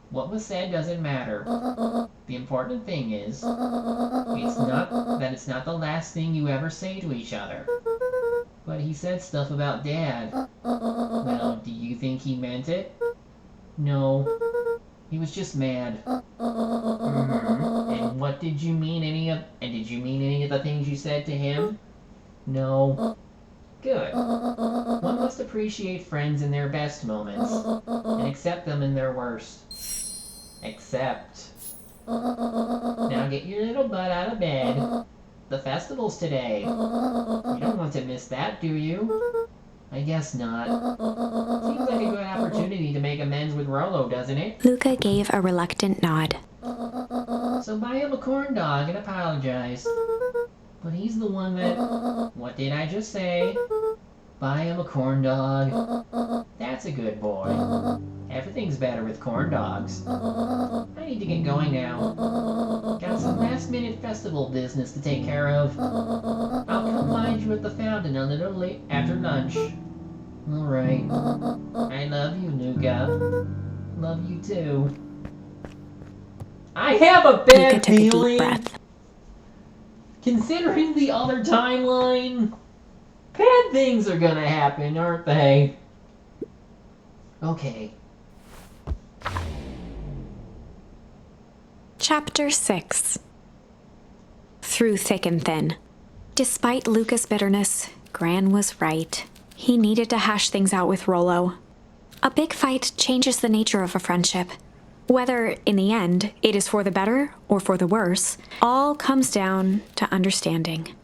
What was said doesn't matter. The important thing is, it's not the last thing you ever say to each other. But he said stuff about Dad. Well, do you think he meant it? No. He was just mad. And what did you mean any of the things you said to him? No. Good. One must appreciate friends in their best moments, and accept them in their worst. Accept. Now get your little butt out of bed. The festival's today. You don't want to miss that, do you? I guess not. Seems like a good opportunity to make amends with Rollo, doesn't it? Luca gave a reluctant nod. So buy him a corn dog and apologize. But he's the one that... What did I just say? Buy him a corn dog. That's a good boy. Everything's better with corn dogs. I need to get going now. Got some last-minute festival business to take care of. I'll come find you at the fountain a little late after lunch. Alright. I love you, Luca. Love you too. I have a bad Luca took a deep feeling. breath. Considering the other timeline, bad things are gonna happen, aren't they? Okay. Chapter 6. Through thick and thin. Despite Luca's bitterness, Gran was right. He needed to hash things out with Rollo. A big fight changes the nature of a friendship. Whether, in the end, it is for the better or for the worse, all comes down to understanding.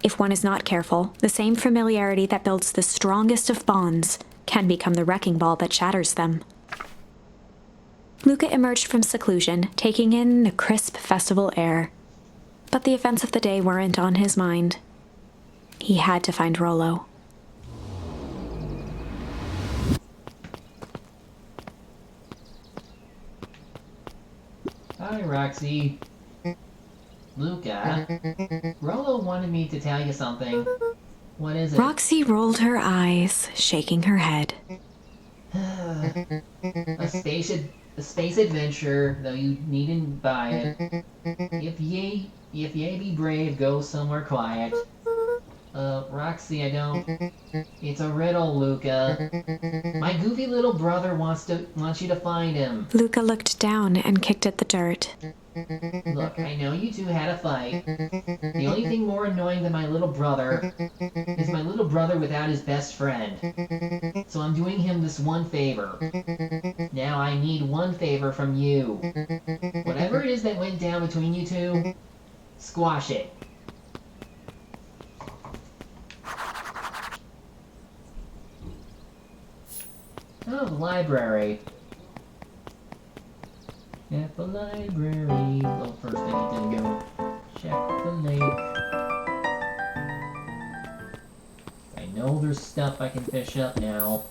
If one is not careful, the same familiarity that builds the strongest of bonds can become the wrecking ball that shatters them. Luca emerged from seclusion, taking in the crisp festival air. But the events of the day weren't on his mind. He had to find Rollo. Hi, Roxy. Luca. Rollo wanted me to tell you something. What is it? Roxy rolled her eyes, shaking her head. A space adventure, though you needn't buy it. If ye be brave, go somewhere quiet. Roxy, I don't... It's a riddle, Luca. My goofy little brother wants you to find him. Luca looked down and kicked at the dirt. Look, I know you two had a fight. The only thing more annoying than my little brother is my little brother without his best friend. So I'm doing him this one favor. Now I need one favor from you. Whatever it is that went down between you two, squash it. Oh, the library. At the library. Well, first I need to go check the lake. I know there's stuff I can fish up now.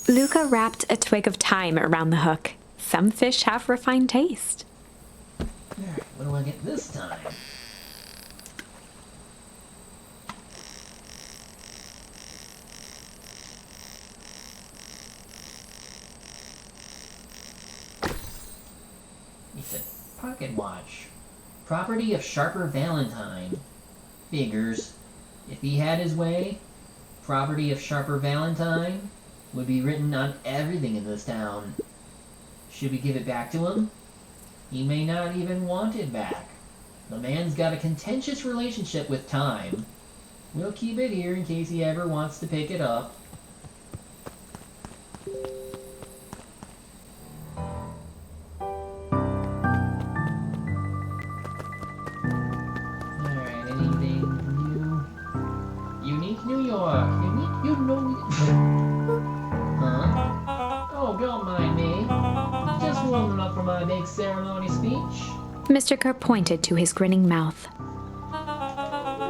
Luca wrapped a twig of thyme around the hook. Some fish have refined taste. Alright, what do I get this time? It's a pocket watch. Property of Sharper Valentine. Figures. If he had his way, property of Sharper Valentine would be written on everything in this town. Should we give it back to him? He may not even want it back. The man's got a contentious relationship with time. We'll keep it here in case he ever wants to pick it up. Alright, anything new? Unique New York. You know... Huh? Oh, don't mind me. Just warming up for my big ceremony speech. Mr. Kerr pointed to his grinning mouth.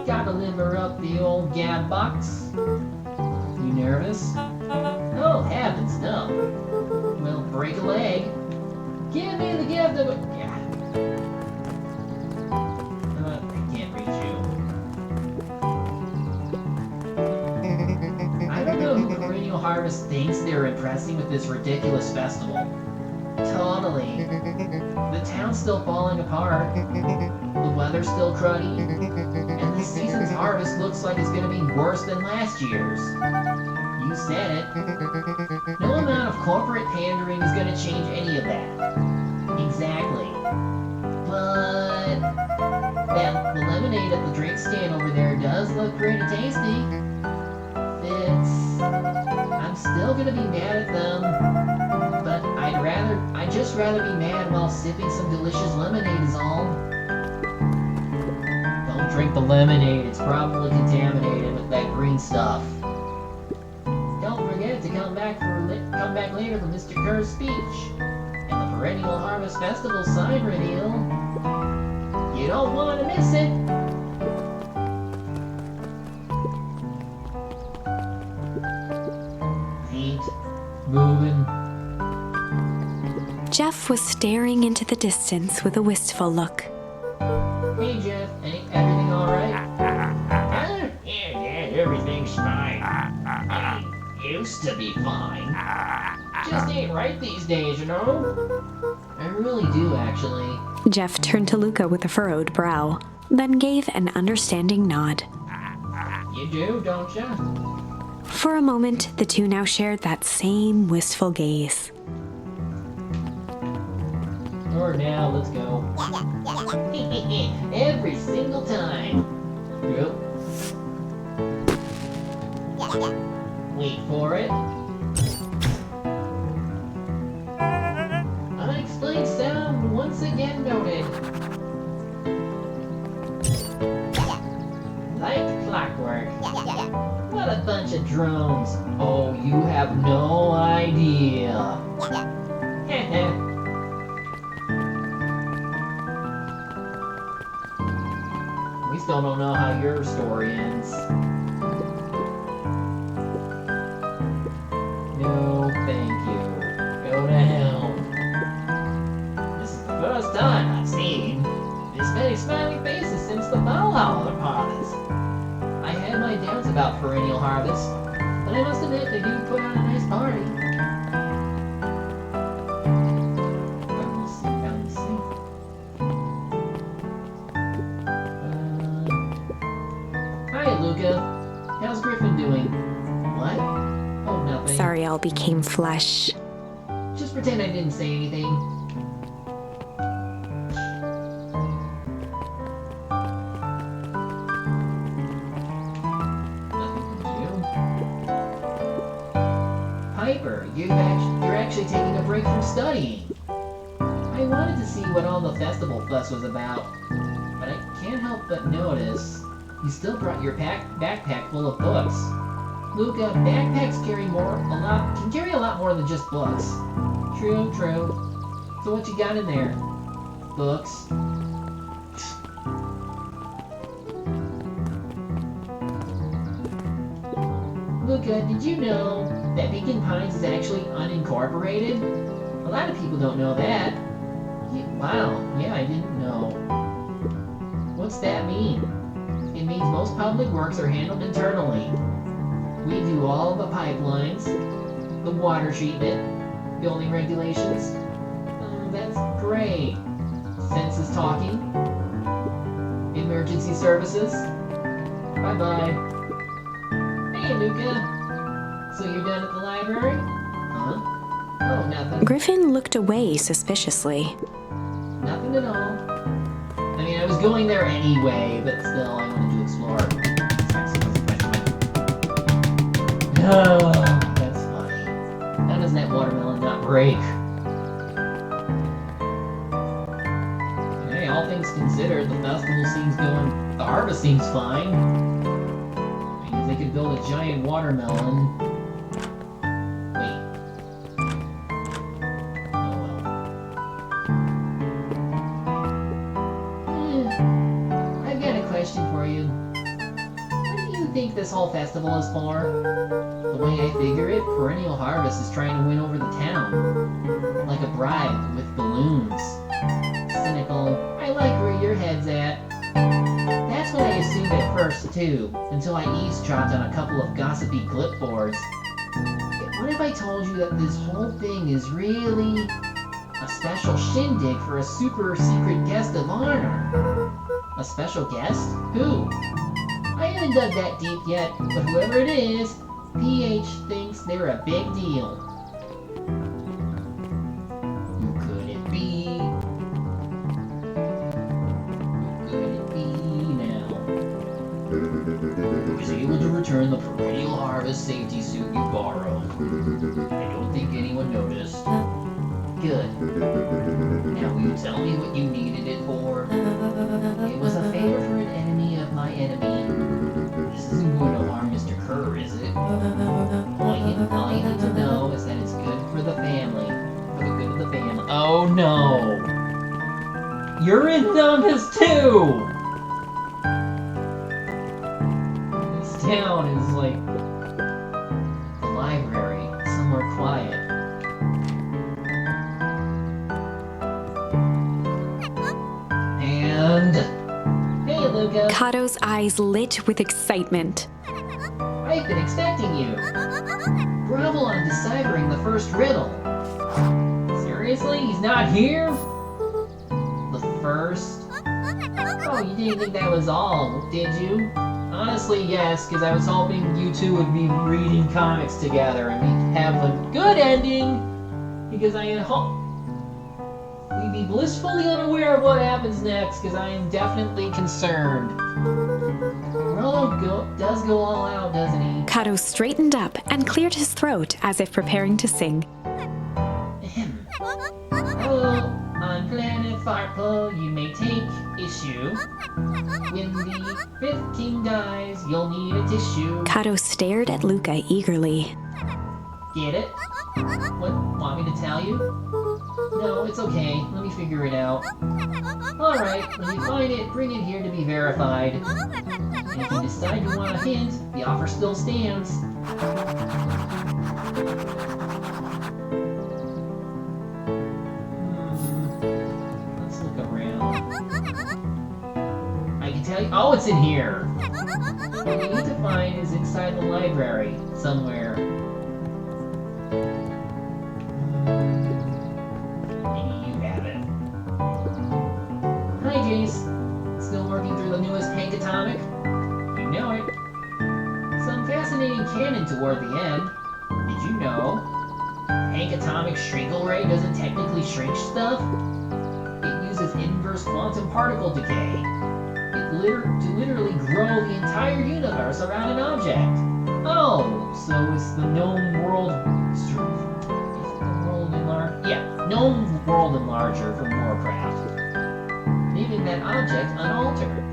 Gotta liver up the old gab box. You nervous? Oh, heavens, no. We'll break a leg. Give me the gift of it. Yeah. I can't reach you. I don't know who Perennial Harvest thinks they're impressing with this ridiculous festival. Totally. The town's still falling apart. The weather's still cruddy. And this season's harvest looks like it's gonna be worse than last year's. You said it. No amount of corporate pandering is gonna change any of that. Exactly. But the lemonade at the drink stand over there does look pretty tasty. I'm still gonna be mad at them, but I'd just rather be mad while sipping some delicious lemonade is all. Don't drink the lemonade, it's probably contaminated with that green stuff. Don't forget to come back later for Mr. Kerr's speech and the Perennial Harvest Festival sign reveal. You don't want to miss it. Moving. Jeff was staring into the distance with a wistful look. Hey Jeff, everything alright? Yeah, everything's fine. It used to be fine. Just ain't right these days, you know? I really do, actually. Jeff turned to Luca with a furrowed brow, then gave an understanding nod. You do, don't ya? For a moment, the two now shared that same wistful gaze. Or now, let's go. Every single time. Yep. Wait for it. Unexplained sound once again noted. Like clockwork. What a bunch of drones. Oh, you have no idea. We still don't know how your story ends. No, thank you. Go to hell. This is the first time I've seen this many smiling faces since the Valhalla parties. I had my doubts about Perennial Harvest, but I must admit they do put on a nice party. Hi, Luca. How's Griffin doing? What? Oh, nothing. Sorry all became flesh. Just pretend I didn't say anything. You're actually taking a break from studying. I wanted to see what all the festival fuss was about, but I can't help but notice you still brought your backpack full of books. Luca, backpacks can carry a lot more than just books. True. So what you got in there? Books. Luca, Luca, did you know that Beacon Pines is actually unincorporated? A lot of people don't know that. Wow, yeah, I didn't know. What's that mean? It means most public works are handled internally. We do all the pipelines, the water treatment, building regulations. That's great. Census talking. Emergency services. Bye-bye. Hey, Luca. So you're done at the library? Huh? Oh, nothing. Griffin looked away suspiciously. Nothing at all. I mean, I was going there anyway, but still, I wanted to explore. Oh, that's funny. How does that watermelon not break? Hey, all things considered, the festival seems going... The harvest seems fine. I mean, if they could build a giant watermelon... Wait. Oh well. I've got a question for you. What do you think this whole festival is for? The way I figure it, Perennial Harvest is trying to win over the town. Like a bribe with balloons. Cynical. I like where your head's at. That's what I assumed at first, too, until I eavesdropped on a couple of gossipy clipboards. What if I told you that this whole thing is really a special shindig for a super secret guest of honor? A special guest? Who? I haven't dug that deep yet, but whoever it is, PH thinks they're a big deal. Who could it be? Who could it be now? I was able to return the Perennial Harvest safety suit you borrowed. I don't think anyone noticed. Good. Now will you tell me what you needed it for? It was a favor for an enemy of my enemy. This isn't going to harm Mr. Kerr, is it? All you need to know is that it's good for the family. For the good of the family. Oh no! You're in numbers too! This town is like the library, somewhere quiet. And hey, Luca. Kato's eyes lit with excitement. I've been expecting you. Bravo on deciphering the first riddle. Seriously? He's not here? The first? Oh, you didn't think that was all, did you? Honestly, yes, because I was hoping you two would be reading comics together and we'd have a good ending. Because I hope we'd be blissfully unaware of what happens next, because I am definitely concerned. Rollo does go all out, doesn't he? Kato straightened up and cleared his throat as if preparing to sing. Hello, on planet Farpo, you may take issue. When the fifth king dies, you'll need a tissue. Kato stared at Luca eagerly. Get it? What, want me to tell you? No, it's okay. Let me figure it out. Alright, when you find it, bring it here to be verified. And if you decide you want a hint, the offer still stands. Let's look around. I can tell you. Oh, it's in here! What we need to find is inside the library, somewhere. Maybe you have it. Hi, Jace. Still working through the newest Hank Atomic? You know it. Some fascinating canon toward the end. Did you know? Hank Atomic Shrinkle Ray doesn't technically shrink stuff. It uses inverse quantum particle decay. To literally grow the entire universe around an object. Oh, so it's the gnome world... Is it the world enlarger? Yeah, gnome world enlarger from Warcraft. Leaving that object unaltered.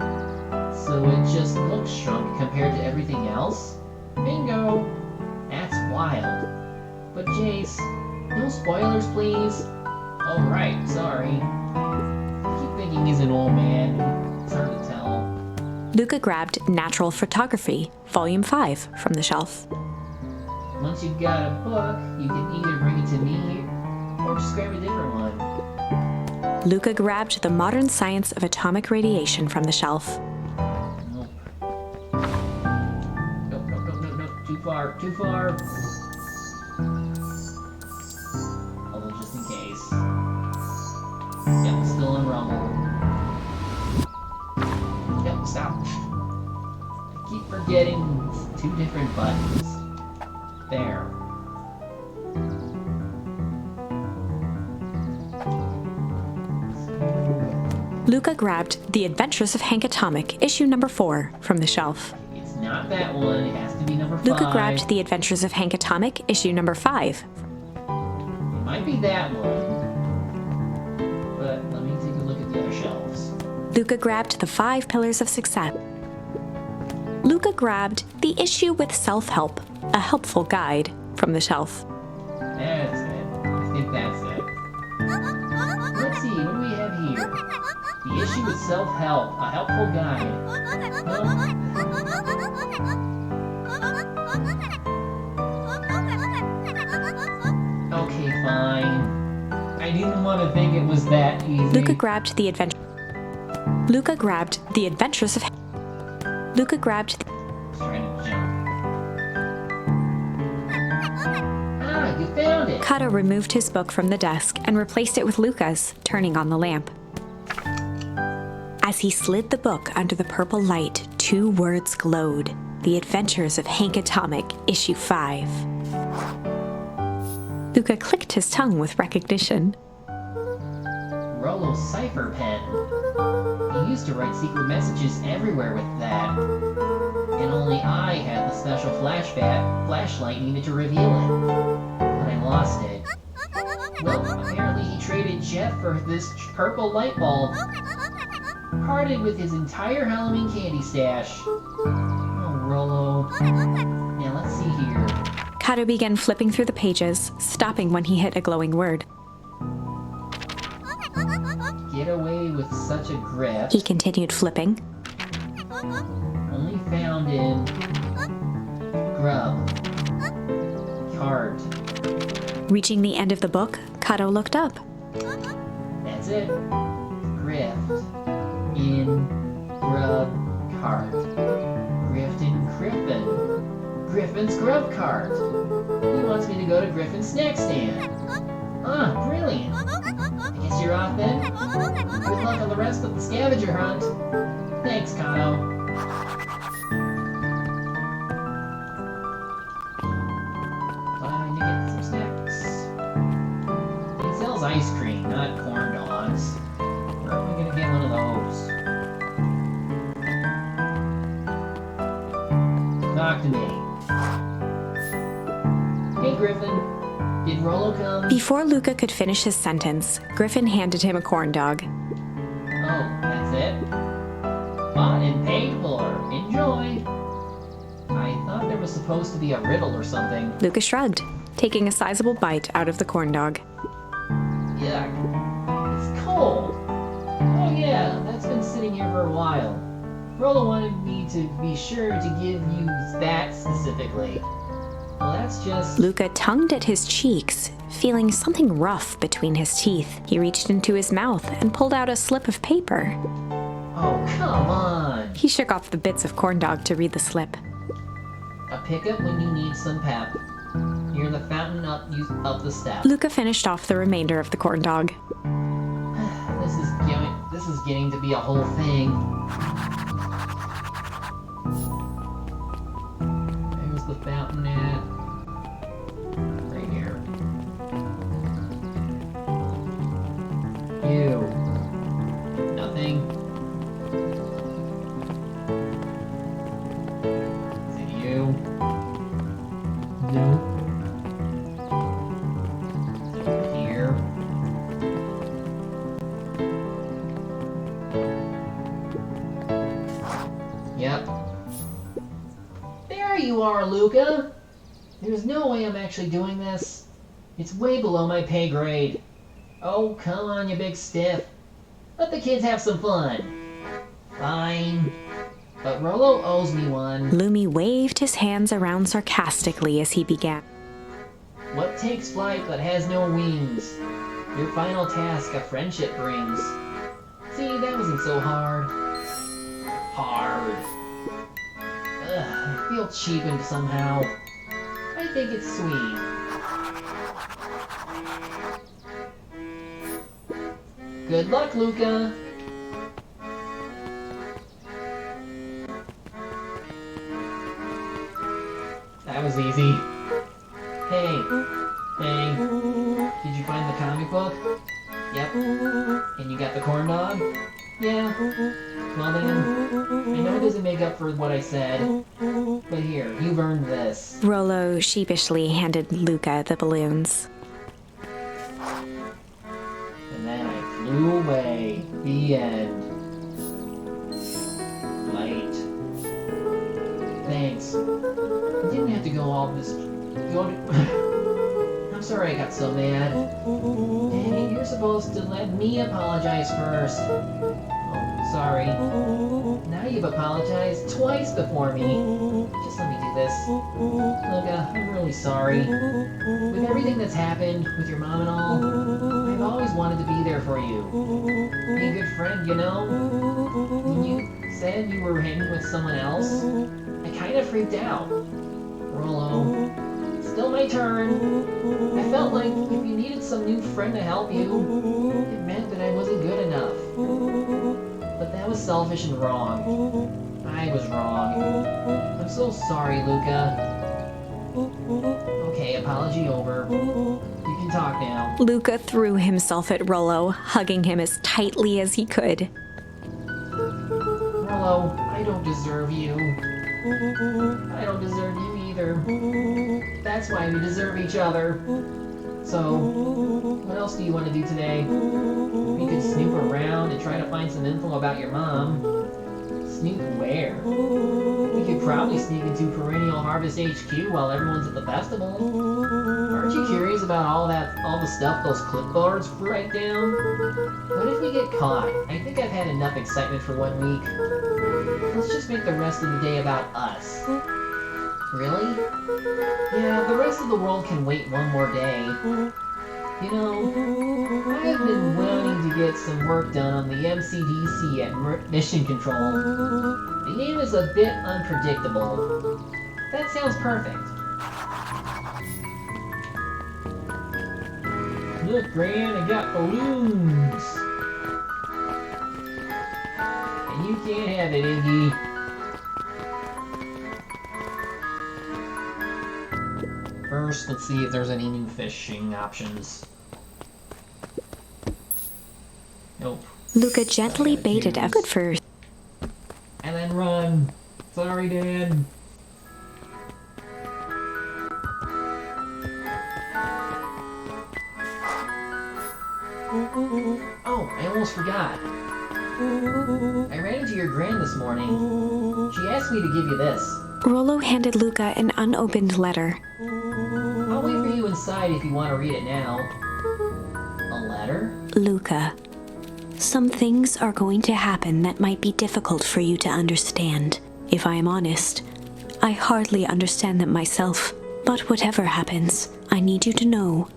So it just looks shrunk compared to everything else? Bingo! That's wild. But Jace, no spoilers please? Oh right, sorry. I keep thinking he's an old man. It's hard to tell. Luca grabbed Natural Photography, Volume 5, from the shelf. Once you've got a book, you can either bring it to me or just grab a different one. Luca grabbed The Modern Science of Atomic Radiation from the shelf. Nope. Nope. Too far. Although, just in case. Yep, still in rumble. Yep, stop. I keep forgetting it's 2 different buttons. There. Luca grabbed The Adventures of Hank Atomic, issue number 4, from the shelf. It's not that one, it has to be number 5. Luca grabbed The Adventures of Hank Atomic, issue number 5. It might be that one. But let me take a look at the other shelves. Luca grabbed The 5 Pillars of Success. Luca grabbed the issue with self-help, a helpful guide, from the shelf. That's it. I think that's it. Let's see, what do we have here? The issue with self-help, a helpful guide. Okay, fine. I didn't want to think it was that easy. Luca grabbed The Adventures of Luca grabbed Trying to jump. Ah, you found it! Kato removed his book from the desk and replaced it with Luca's, turning on the lamp. As he slid the book under the purple light, 2 words glowed. The Adventures of Hank Atomic, issue 5. Luca clicked his tongue with recognition. Rollo's cipher pen. He used to write secret messages everywhere with that. And only I had the special flashlight needed to reveal it. But I lost it. Well, apparently he traded Jeff for this purple light bulb. Parted with his entire Halloween candy stash. Oh, Rollo. Now let's see here. Kato began flipping through the pages, stopping when he hit a glowing word. Get away with such a grift. He continued flipping. Only found in Grub. Cart. Reaching the end of the book, Kato looked up. That's it. Grift. In Grub Cart. Grift in Griffin. Griffin's Grub Cart. He wants me to go to Griffin's snack stand. Ah, brilliant. I guess you're off then? Good luck on the rest of the scavenger hunt. Thanks, Kato. Time to get some snacks. He sells ice cream, not corn dogs. Where am I gonna get one of those? Talk to me. Hey, Griffin. Did Rollo come? Before Luca could finish his sentence, Griffin handed him a corn dog. Oh, that's it? Bought and paid for. Enjoy. I thought there was supposed to be a riddle or something. Luca shrugged, taking a sizable bite out of the corn dog. Yuck. It's cold. Oh yeah, that's been sitting here for a while. Rollo wanted me to be sure to give you that specifically. Well, that's just... Luca tongued at his cheeks, feeling something rough between his teeth. He reached into his mouth and pulled out a slip of paper. Oh, come on. He shook off the bits of corn dog to read the slip. A pickup when you need some pep. Near the fountain up the step. Luca finished off the remainder of the corn dog. This is getting to be a whole thing. There's the fountain at... right here. You. Nothing. Is it you? No. Over here. Yep. There you are, Luca! There's no way I'm actually doing this. It's way below my pay grade. Oh, come on, you big stiff. Let the kids have some fun. Fine. but Rollo owes me one. Lumi waved his hands around sarcastically as he began. What takes flight but has no wings? Your final task a friendship brings. See, that wasn't so hard. Hard. Ugh, I feel cheapened somehow. I think it's sweet. Good luck, Luca. That was easy. Hey. Did you find the comic book? Yep. And you got the corn dog? Yeah. Well then, I know it doesn't make up for what I said, but here, you've earned this. Rollo sheepishly handed Luca the balloons. And then I flew away. The end. Light. Thanks. I didn't have to go all this... I'm sorry I got so mad. Dang it, you're supposed to let me apologize first. Oh, sorry. Now you've apologized twice before me. Just let me do this. Luca, I'm really sorry. With everything that's happened, with your mom and all, I've always wanted to be there for you. Be a good friend, you know? When you said you were hanging with someone else, I kind of freaked out. Rollo. Still my turn. I felt like if you needed some new friend to help you, it meant that I wasn't good enough. But that was selfish and wrong. I was wrong. I'm so sorry, Luca. Okay, apology over. You can talk now. Luca threw himself at Rollo, hugging him as tightly as he could. Rollo, I don't deserve you. I don't deserve you either. That's why we deserve each other. So, what else do you want to do today? We could snoop around and try to find some info about your mom. Snoop where? We could probably sneak into Perennial Harvest HQ while everyone's at the festival. Aren't you curious about all the stuff those clipboards write down? What if we get caught? I think I've had enough excitement for 1 week. Let's just make the rest of the day about us. Really? Yeah, the rest of the world can wait one more day. You know, I've been wanting to get some work done on the MCDC at Mission Control. The game is a bit unpredictable. That sounds perfect. Look, Gran, I got balloons! And you can't have it, Iggy. First, let's see if there's any new fishing options. Nope. Luca gently baited a good first. And then run. Sorry, Dad. Oh, I almost forgot. I ran into your Gran this morning. She asked me to give you this. Rollo handed Luca an unopened letter. I'll wait for you inside if you want to read it now. A letter? Luca, some things are going to happen that might be difficult for you to understand. If I am honest, I hardly understand them myself. But whatever happens, I need you to know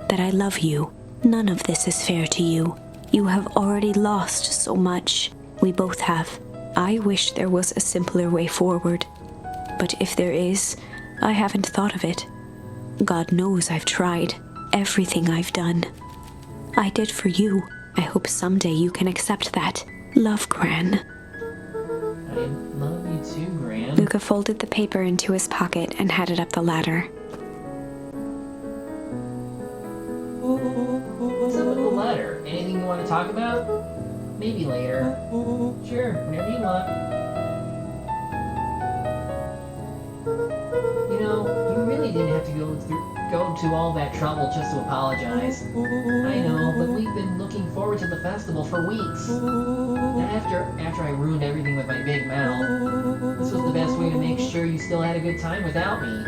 that I love you. None of this is fair to you. You have already lost so much. We both have. I wish there was a simpler way forward. But if there is, I haven't thought of it. God knows I've tried. Everything I've done, I did for you. I hope someday you can accept that. Love, Gran. I love you too, Gran. Luca folded the paper into his pocket and headed up the ladder. What's up with the letter? Anything you want to talk about? Maybe later. Sure, whenever you want. You know, you really didn't have to go to all that trouble just to apologize. I know, but we've been looking forward to the festival for weeks. And after I ruined everything with my big mouth, this was the best way to make sure you still had a good time without me.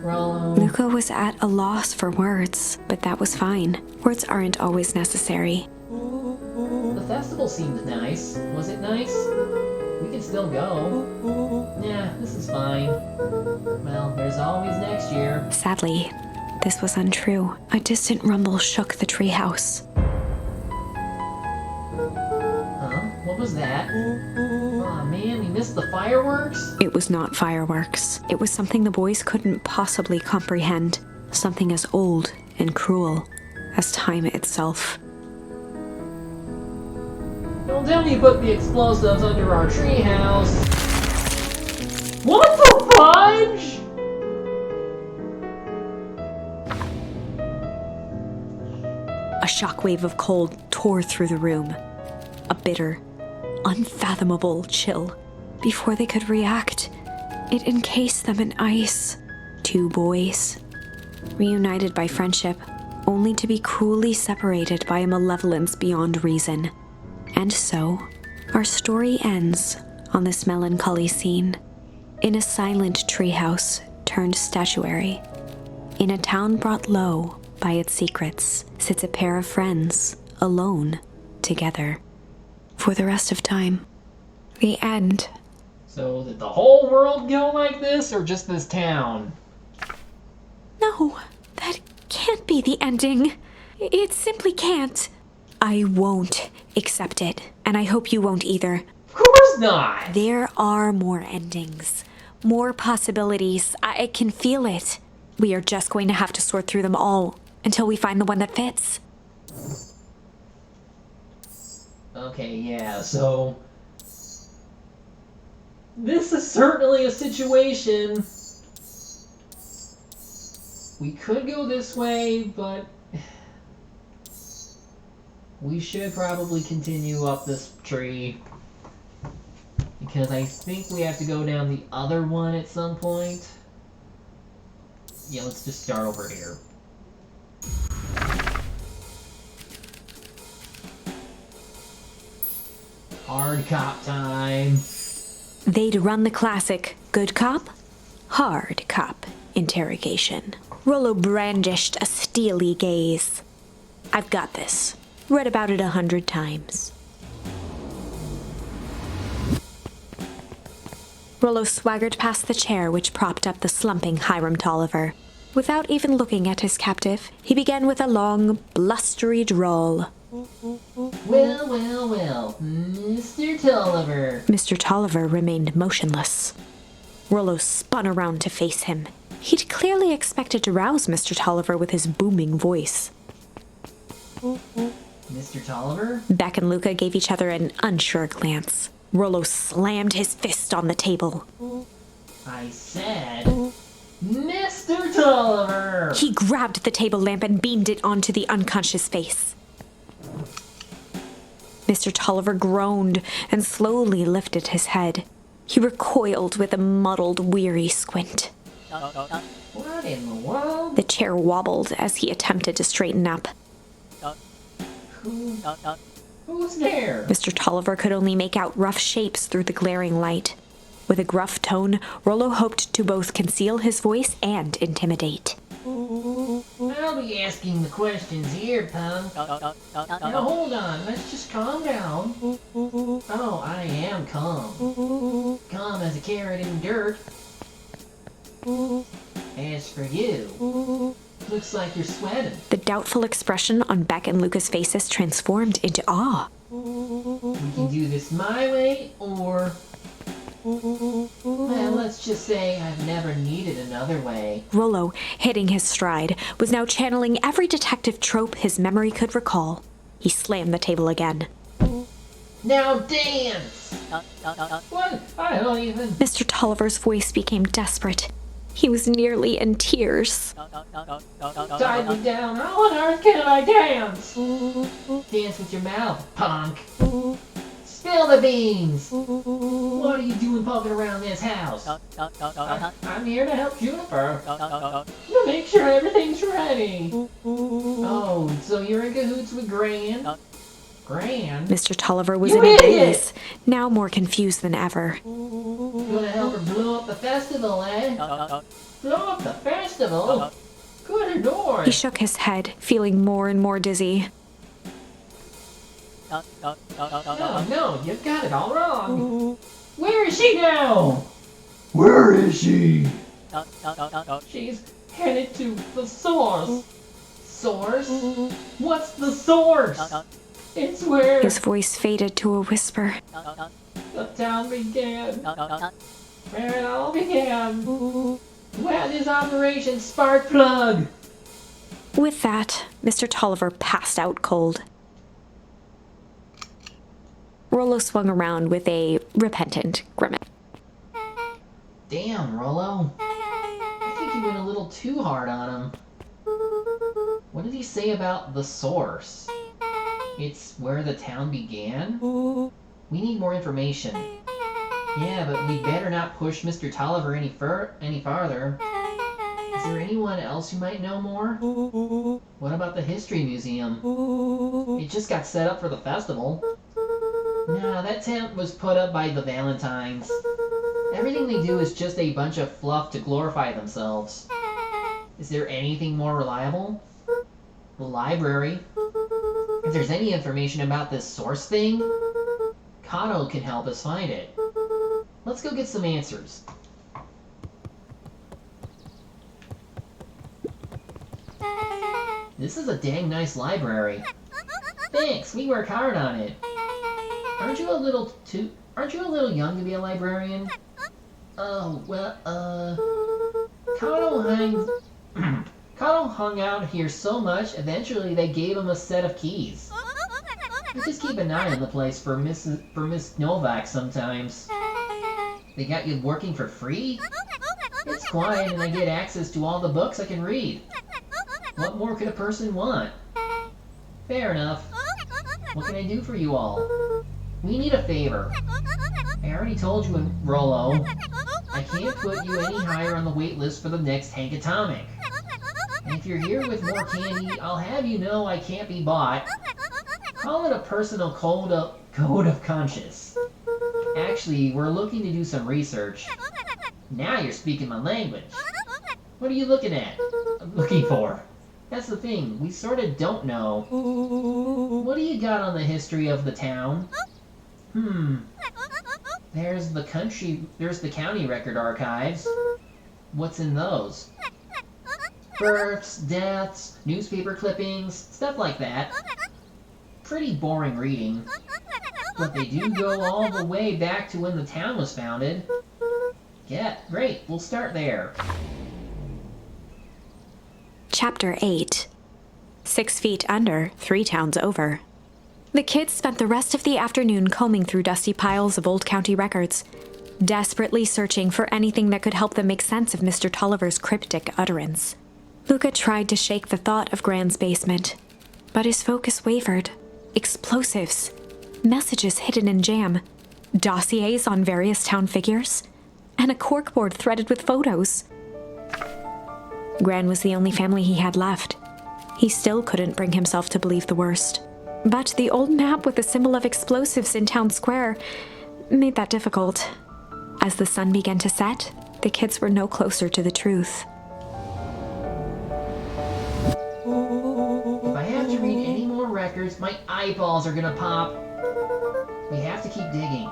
Rollo. Luca was at a loss for words, but that was fine. Words aren't always necessary. The festival seemed nice. Was it nice? We could still go. Yeah, this is fine. Well, there's always next year. Sadly, this was untrue. A distant rumble shook the treehouse. Huh? What was that? Aw, man, we missed the fireworks? It was not fireworks. It was something the boys couldn't possibly comprehend. Something as old and cruel as time itself. Don't tell me you put the explosives under our treehouse. What the fudge? A shockwave of cold tore through the room. A bitter, unfathomable chill. Before they could react, it encased them in ice. 2 boys, reunited by friendship, only to be cruelly separated by a malevolence beyond reason. And so, our story ends on this melancholy scene. In a silent treehouse turned statuary, in a town brought low by its secrets, sits a pair of friends, alone, together, for the rest of time. The end. So did the whole world go like this, or just this town? No, that can't be the ending. It simply can't. I won't accept it, and I hope you won't either. Of course not! There are more endings, more possibilities. I can feel it. We are just going to have to sort through them all until we find the one that fits. Okay, yeah, so... This is certainly a situation... We could go this way, but... We should probably continue up this tree. Because I think we have to go down the other one at some point. Yeah, let's just start over here. Hard cop time. They'd run the classic good cop, hard cop interrogation. Rollo brandished a steely gaze. I've got this. Read about it 100 times. Rollo swaggered past the chair which propped up the slumping Hiram Tolliver. Without even looking at his captive, he began with a long, blustery drawl. Well, well, well, Mr. Tolliver. Mr. Tolliver remained motionless. Rollo spun around to face him. He'd clearly expected to rouse Mr. Tolliver with his booming voice. Mr. Tolliver? Beck and Luca gave each other an unsure glance. Rollo slammed his fist on the table. I said, Mr. Tolliver! He grabbed the table lamp and beamed it onto the unconscious face. Mr. Tolliver groaned and slowly lifted his head. He recoiled with a muddled, weary squint. What in the world? The chair wobbled as he attempted to straighten up. Who's there? Mr. Tolliver could only make out rough shapes through the glaring light. With a gruff tone, Rollo hoped to both conceal his voice and intimidate. I'll be asking the questions here, punk. Now hold on, let's just calm down. Oh, I am calm. Calm as a carrot in dirt. As for you, looks like you're sweating. The doubtful expression on Beck and Luca's faces transformed into awe. We can do this my way, or... Well, let's just say I've never needed another way. Rollo, hitting his stride, was now channeling every detective trope his memory could recall. He slammed the table again. Now dance! What? I don't even... Mr. Tolliver's voice became desperate. He was nearly in tears. Tie me down. How on earth can I dance? Dance with your mouth, punk. Spill the beans. What are you doing poking around this house? I'm here to help Juniper. To make sure everything's ready. Oh, so you're in cahoots with Gran? Gran? Mr. Tolliver was You in a idiot! daze, now more confused than ever. Gonna help her blow up the festival, eh? Blow up the festival? Good lord. He shook his head, feeling more and more dizzy. No, you've got it all wrong. Where is she now? Where is she? She's headed to the source. Source? What's the source? It's where His voice faded to a whisper. the town began. Where it all began. When is Operation Sparkplug? With that, Mr. Tolliver passed out cold. Rollo swung around with a repentant grimace. Damn, Rollo. I think you went a little too hard on him. What did he say about the source? It's where the town began? We need more information. Yeah, but we better not push Mr. Tolliver any farther. Is there anyone else who might know more? What about the History Museum? It just got set up for the festival. Nah, that tent was put up by the Valentines. Everything they do is just a bunch of fluff to glorify themselves. Is there anything more reliable? The library. If there's any information about this source thing, Kato can help us find it. Let's go get some answers. This is a dang nice library. Thanks, we work hard on it. Aren't you a little young to be a librarian? Oh, well, Kato hung out here so much, eventually they gave him a set of keys. We just keep an eye on the place for Miss Novak sometimes. They got you working for free? It's quiet and I get access to all the books I can read. What more could a person want? Fair enough. What can I do for you all? We need a favor. I already told you, Rollo. I can't put you any higher on the wait list for the next Hank Atomic. And if you're here with more candy, I'll have you know I can't be bought. Call it a personal code of conscience. Actually, we're looking to do some research. Now you're speaking my language. What are you looking for? That's the thing, we sort of don't know. What do you got on the history of the town? There's the county record archives. What's in those? Births, deaths, newspaper clippings, stuff like that. Pretty boring reading. But they do go all the way back to when the town was founded. Yeah, great, we'll start there. Chapter 8. 6 feet under, 3 towns over. The kids spent the rest of the afternoon combing through dusty piles of old county records, desperately searching for anything that could help them make sense of Mr. Tolliver's cryptic utterance. Luca tried to shake the thought of Gran's basement, but his focus wavered. Explosives, messages hidden in jam, dossiers on various town figures, and a corkboard threaded with photos. Gran was the only family he had left. He still couldn't bring himself to believe the worst. But the old map with the symbol of explosives in town square made that difficult. As the sun began to set, the kids were no closer to the truth. If I have to read any more records, my eyeballs are gonna pop. We have to keep digging.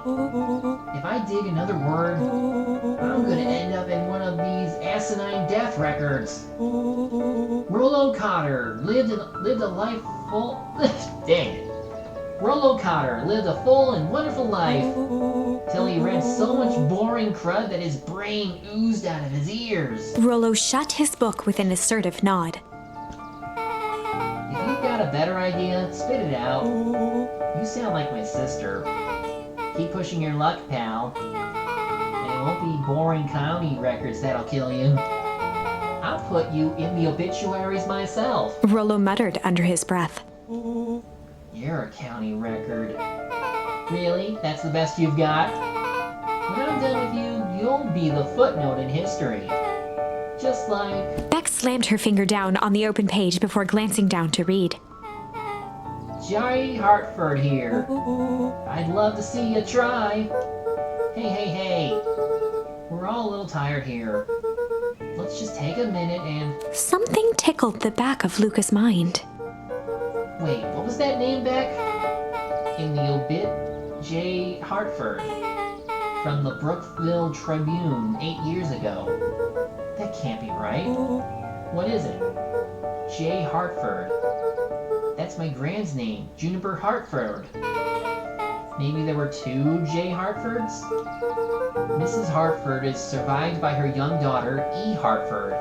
If I dig another word, I'm gonna end up in one of these asinine death records. Rollo Cotter lived a life full... Dang it. Rollo Cotter lived a full and wonderful life till he read so much boring crud that his brain oozed out of his ears. Rollo shut his book with an assertive nod. If you've got a better idea, spit it out. You sound like my sister. Keep pushing your luck, pal. And it won't be boring county records that'll kill you. I'll put you in the obituaries myself. Rollo muttered under his breath. You're a county record. Really? That's the best you've got? When I'm done with you, you'll be the footnote in history. Just like... Beck slammed her finger down on the open page before glancing down to read. J. Hartford here. I'd love to see you try. Hey. We're all a little tired here. Let's just take a minute and... Something tickled the back of Luca's mind. Wait, what was that name back? In the obit? J. Hartford. from the Brookville Tribune 8 years ago. That can't be right. What is it? J. Hartford. That's my Gran's name, Juniper Hartford. Maybe there were 2 J. Hartfords? Mrs. Hartford is survived by her young daughter, E. Hartford.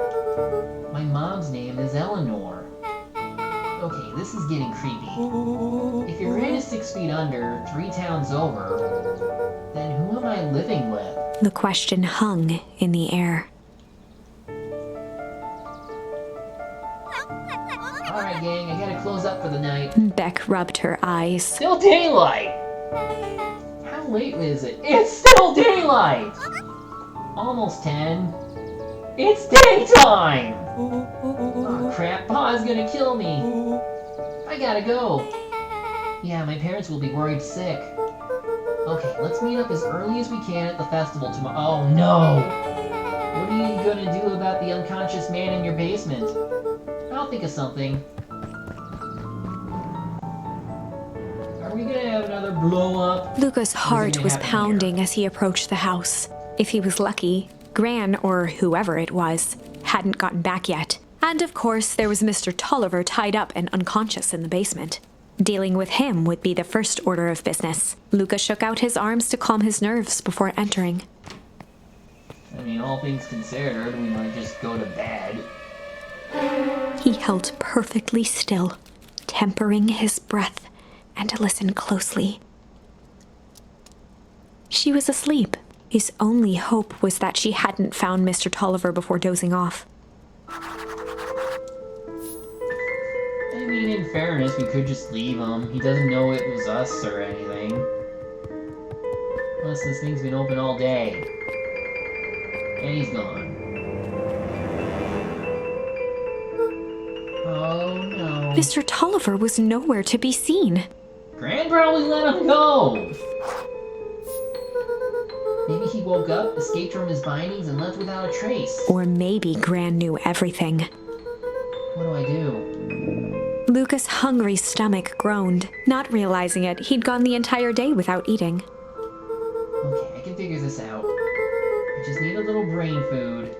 My mom's name is Eleanor. Okay, this is getting creepy. If your Gran is 6 feet under, 3 towns over, then who am I living with? The question hung in the air. Alright, gang, I gotta close up for the night. Beck rubbed her eyes. Still daylight! How late is it? It's still daylight! Almost 10. It's daytime! Oh crap, Pa's gonna kill me. I gotta go. Yeah, my parents will be worried sick. Okay, let's meet up as early as we can at the festival tomorrow. Oh no! What are you gonna do about the unconscious man in your basement? I'll think of something. Are we gonna have another blow up? Luca's heart was pounding as he approached the house. If he was lucky, Gran, or whoever it was, hadn't gotten back yet. And of course, there was Mr. Tolliver tied up and unconscious in the basement. Dealing with him would be the first order of business. Luca shook out his arms to calm his nerves before entering. I mean, all things considered, we might just go to bed. He held perfectly still, tempering his breath, and listened closely. She was asleep. His only hope was that she hadn't found Mr. Tolliver before dozing off. I mean, in fairness, we could just leave him. He doesn't know it was us or anything. Plus, this thing's been open all day. And he's gone. Oh no. Mr. Tolliver was nowhere to be seen. Gran probably let him go! Maybe he woke up, escaped from his bindings, and left without a trace. Or maybe Gran knew everything. What do I do? Luca's hungry stomach groaned. Not realizing it, he'd gone the entire day without eating. Okay, I can figure this out. I just need a little brain food.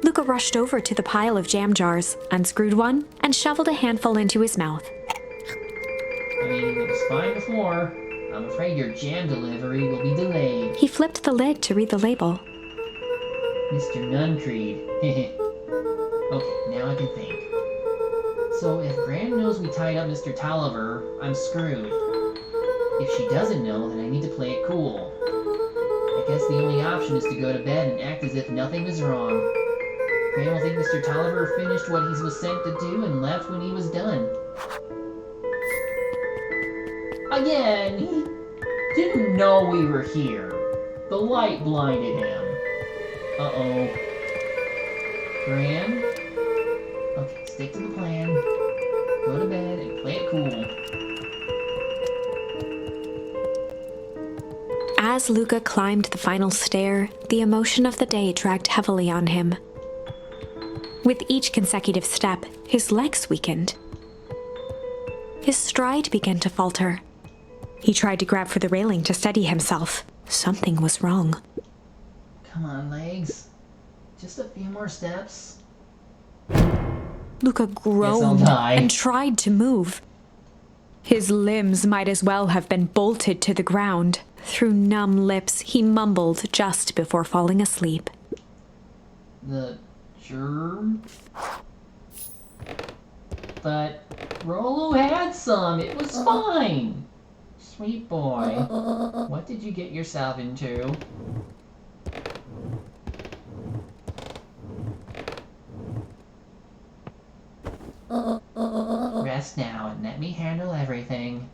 Luca rushed over to the pile of jam jars, unscrewed one, and shoveled a handful into his mouth. I mean, it was fine before. I'm afraid your jam delivery will be delayed. He flipped the lid to read the label. Mr. Nuncreed. Okay, now I can think. So if Gran knows we tied up Mr. Tolliver, I'm screwed. If she doesn't know, then I need to play it cool. I guess the only option is to go to bed and act as if nothing was wrong. Gran will think Mr. Tolliver finished what he was sent to do and left when he was done. Again, he didn't know we were here. The light blinded him. Uh-oh. Gran? Okay, stick to the plan. Go to bed and play it cool. As Luca climbed the final stair, the emotion of the day dragged heavily on him. With each consecutive step, his legs weakened. His stride began to falter. He tried to grab for the railing to steady himself. Something was wrong. Come on, legs. Just a few more steps. Luca groaned and tried to move. His limbs might as well have been bolted to the ground. Through numb lips, he mumbled just before falling asleep. The germ? But Rollo had some. It was fine. Sweet boy. What did you get yourself into? Rest now and let me handle everything.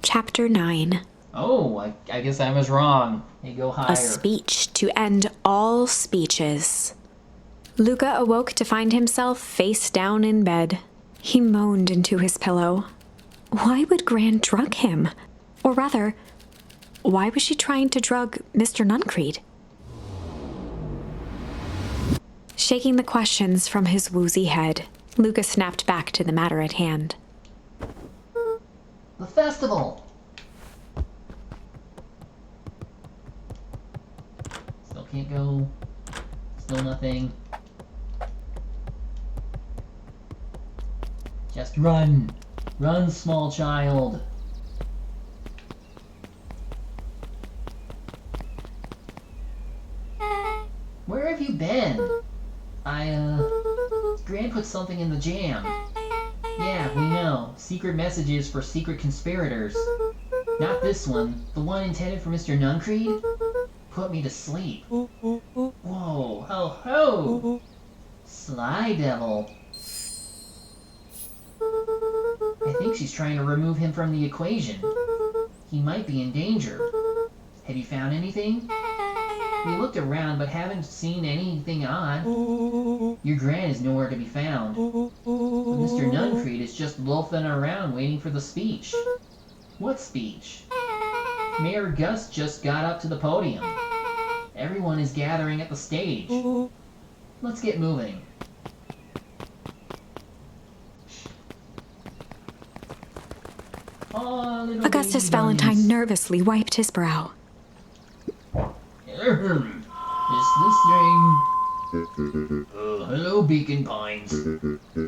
Chapter 9. Oh, I guess I was wrong. Hey, go higher. A speech to end all speeches. Luca awoke to find himself face down in bed. He moaned into his pillow. Why would Gran drug him? Or rather, why was she trying to drug Mr. Nuncreed? Shaking the questions from his woozy head, Luca snapped back to the matter at hand. The festival! Still can't go. Still nothing. Just run! Run, small child! Where have you been? Gran put something in the jam. Yeah, we know. Secret messages for secret conspirators. Not this one. The one intended for Mr. Nuncreed? Put me to sleep. Whoa, ho ho! Sly devil. I think she's trying to remove him from the equation. He might be in danger. Have you found anything? We looked around but haven't seen anything odd. Your Gran is nowhere to be found. But Mr. Nuncreed is just loafing around waiting for the speech. What speech? Mayor Gus just got up to the podium. Everyone is gathering at the stage. Let's get moving. Oh, Augustus Valentine nervously wiped his brow. Is this thing... hello, Beacon Pines.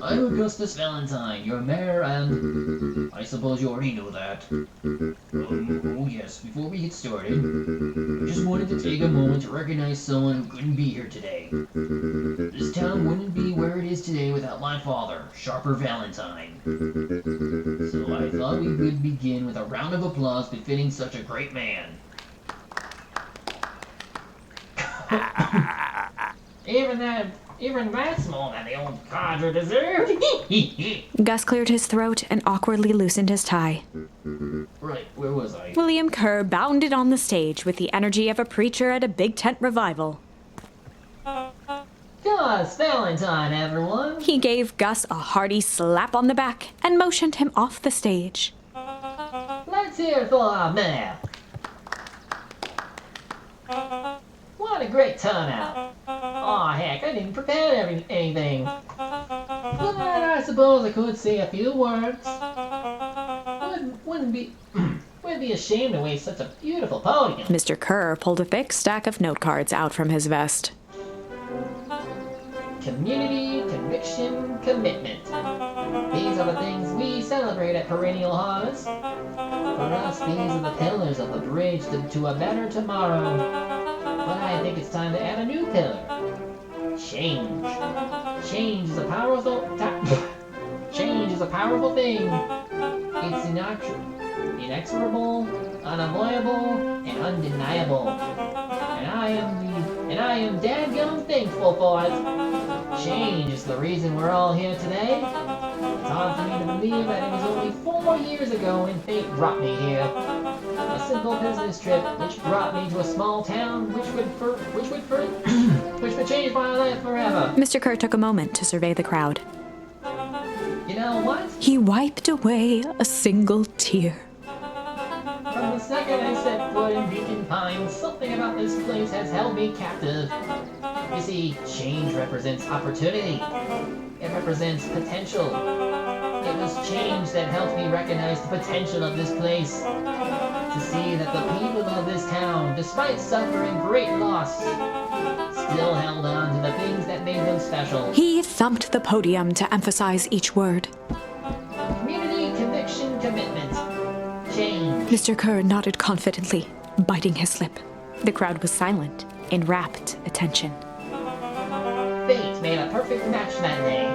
I'm Augustus Valentine, your mayor, and... I suppose you already know that. Oh yes, before we get started, I just wanted to take a moment to recognize someone who couldn't be here today. This town wouldn't be where it is today without my father, Sharper Valentine. So I thought we could begin with a round of applause befitting such a great man. Even that's more than the old codger deserved. Gus cleared his throat and awkwardly loosened his tie. Right, where was I? William Kerr bounded on the stage with the energy of a preacher at a big tent revival. Gus Valentine, everyone. He gave Gus a hearty slap on the back and motioned him off the stage. Let's hear it for our mayor. What a great turnout. Aw, heck, I didn't prepare anything. But I suppose I could say a few words. Wouldn't be ashamed to waste such a beautiful podium. Mr. Kerr pulled a thick stack of note cards out from his vest. Community, conviction, commitment. These are the things we celebrate at Perennial Harvest. For us, these are the pillars of the bridge to a better tomorrow. But I think it's time to add a new pillar. Change. Change is a powerful thing. It's inexorable, unavoidable, and undeniable. And I am dadgum thankful for it. Change is the reason we're all here today. It's hard for me to believe that it was only 4 years ago when fate brought me here. A simple business trip which brought me to a small town which would change my life forever. Mr. Kerr took a moment to survey the crowd. You know what? He wiped away a single tear. From the second I set foot in Beacon Pines, something about this place has held me captive. You see, change represents opportunity. It represents potential. It was change that helped me recognize the potential of this place. To see that the people of this town, despite suffering great loss, still held on to the things that made them special. He thumped the podium to emphasize each word. Community, conviction, commitment. Change. Mr. Kerr nodded confidently, biting his lip. The crowd was silent, in rapt attention. Fate made a perfect match that day.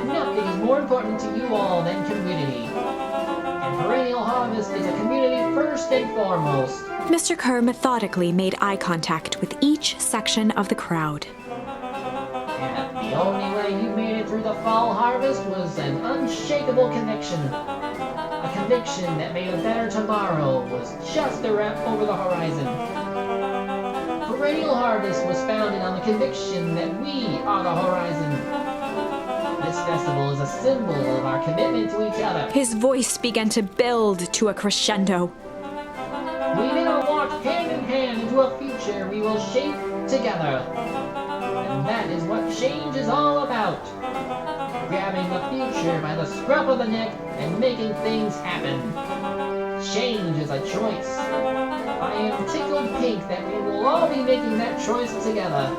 Nothing is more important to you all than community. And Perennial Harvest is a community first and foremost. Mr. Kerr methodically made eye contact with each section of the crowd. And the only way you made it through the fall harvest was an unshakable conviction. A conviction that made a better tomorrow was just over the horizon. Perennial Harvest was founded on the conviction that we are the horizon. This festival is a symbol of our commitment to each other. His voice began to build to a crescendo. We now walk hand in hand into a future we will shape together. And that is what change is all about. grabbing the future by the scruff of the neck and making things happen. Change is a choice. I am tickled pink that we will all be making that choice together.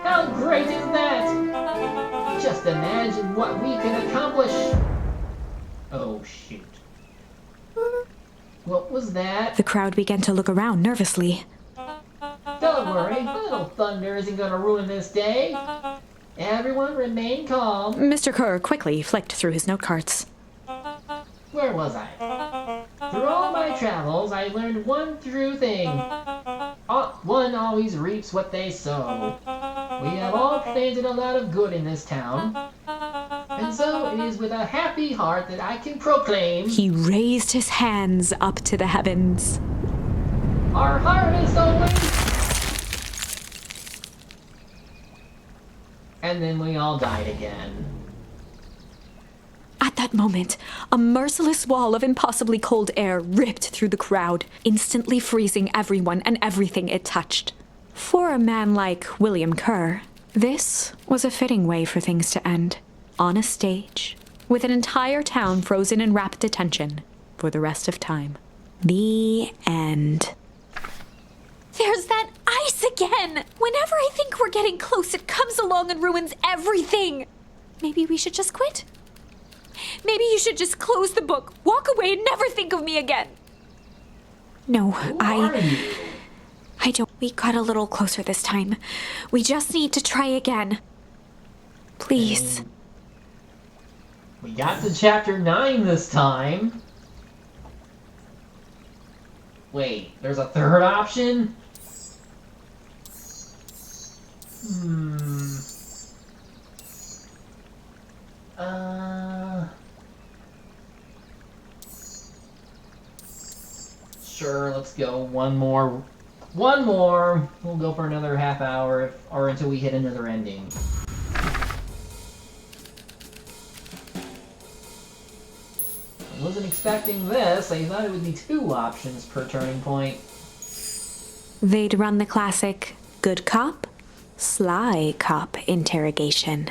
How great is that? Just imagine what we can accomplish. Oh, shoot. What was that? The crowd began to look around nervously. Don't worry, little thunder isn't gonna ruin this day. Everyone remain calm. Mr. Kerr quickly flicked through his note cards. Where was I? Through all my travels, I learned one true thing. One always reaps what they sow. We have all planted a lot of good in this town. And so it is with a happy heart that I can proclaim... He raised his hands up to the heavens. Our harvest awaits! And then we all died again. At that moment, a merciless wall of impossibly cold air ripped through the crowd, instantly freezing everyone and everything it touched. For a man like William Kerr, this was a fitting way for things to end. On a stage, with an entire town frozen in rapt attention for the rest of time. The end. There's that ice again! Whenever I think we're getting close, it comes along and ruins everything! Maybe we should just quit? Maybe you should just close the book, walk away, and never think of me again! No, Are you? I don't. We got a little closer this time. We just need to try again. Please. We got to chapter 9 this time. Wait, there's a third option? Sure, let's go one more. One more! We'll go for another half hour, or until we hit another ending. I wasn't expecting this. I thought it would be 2 options per turning point. They'd run the classic good cop, sly cop interrogation.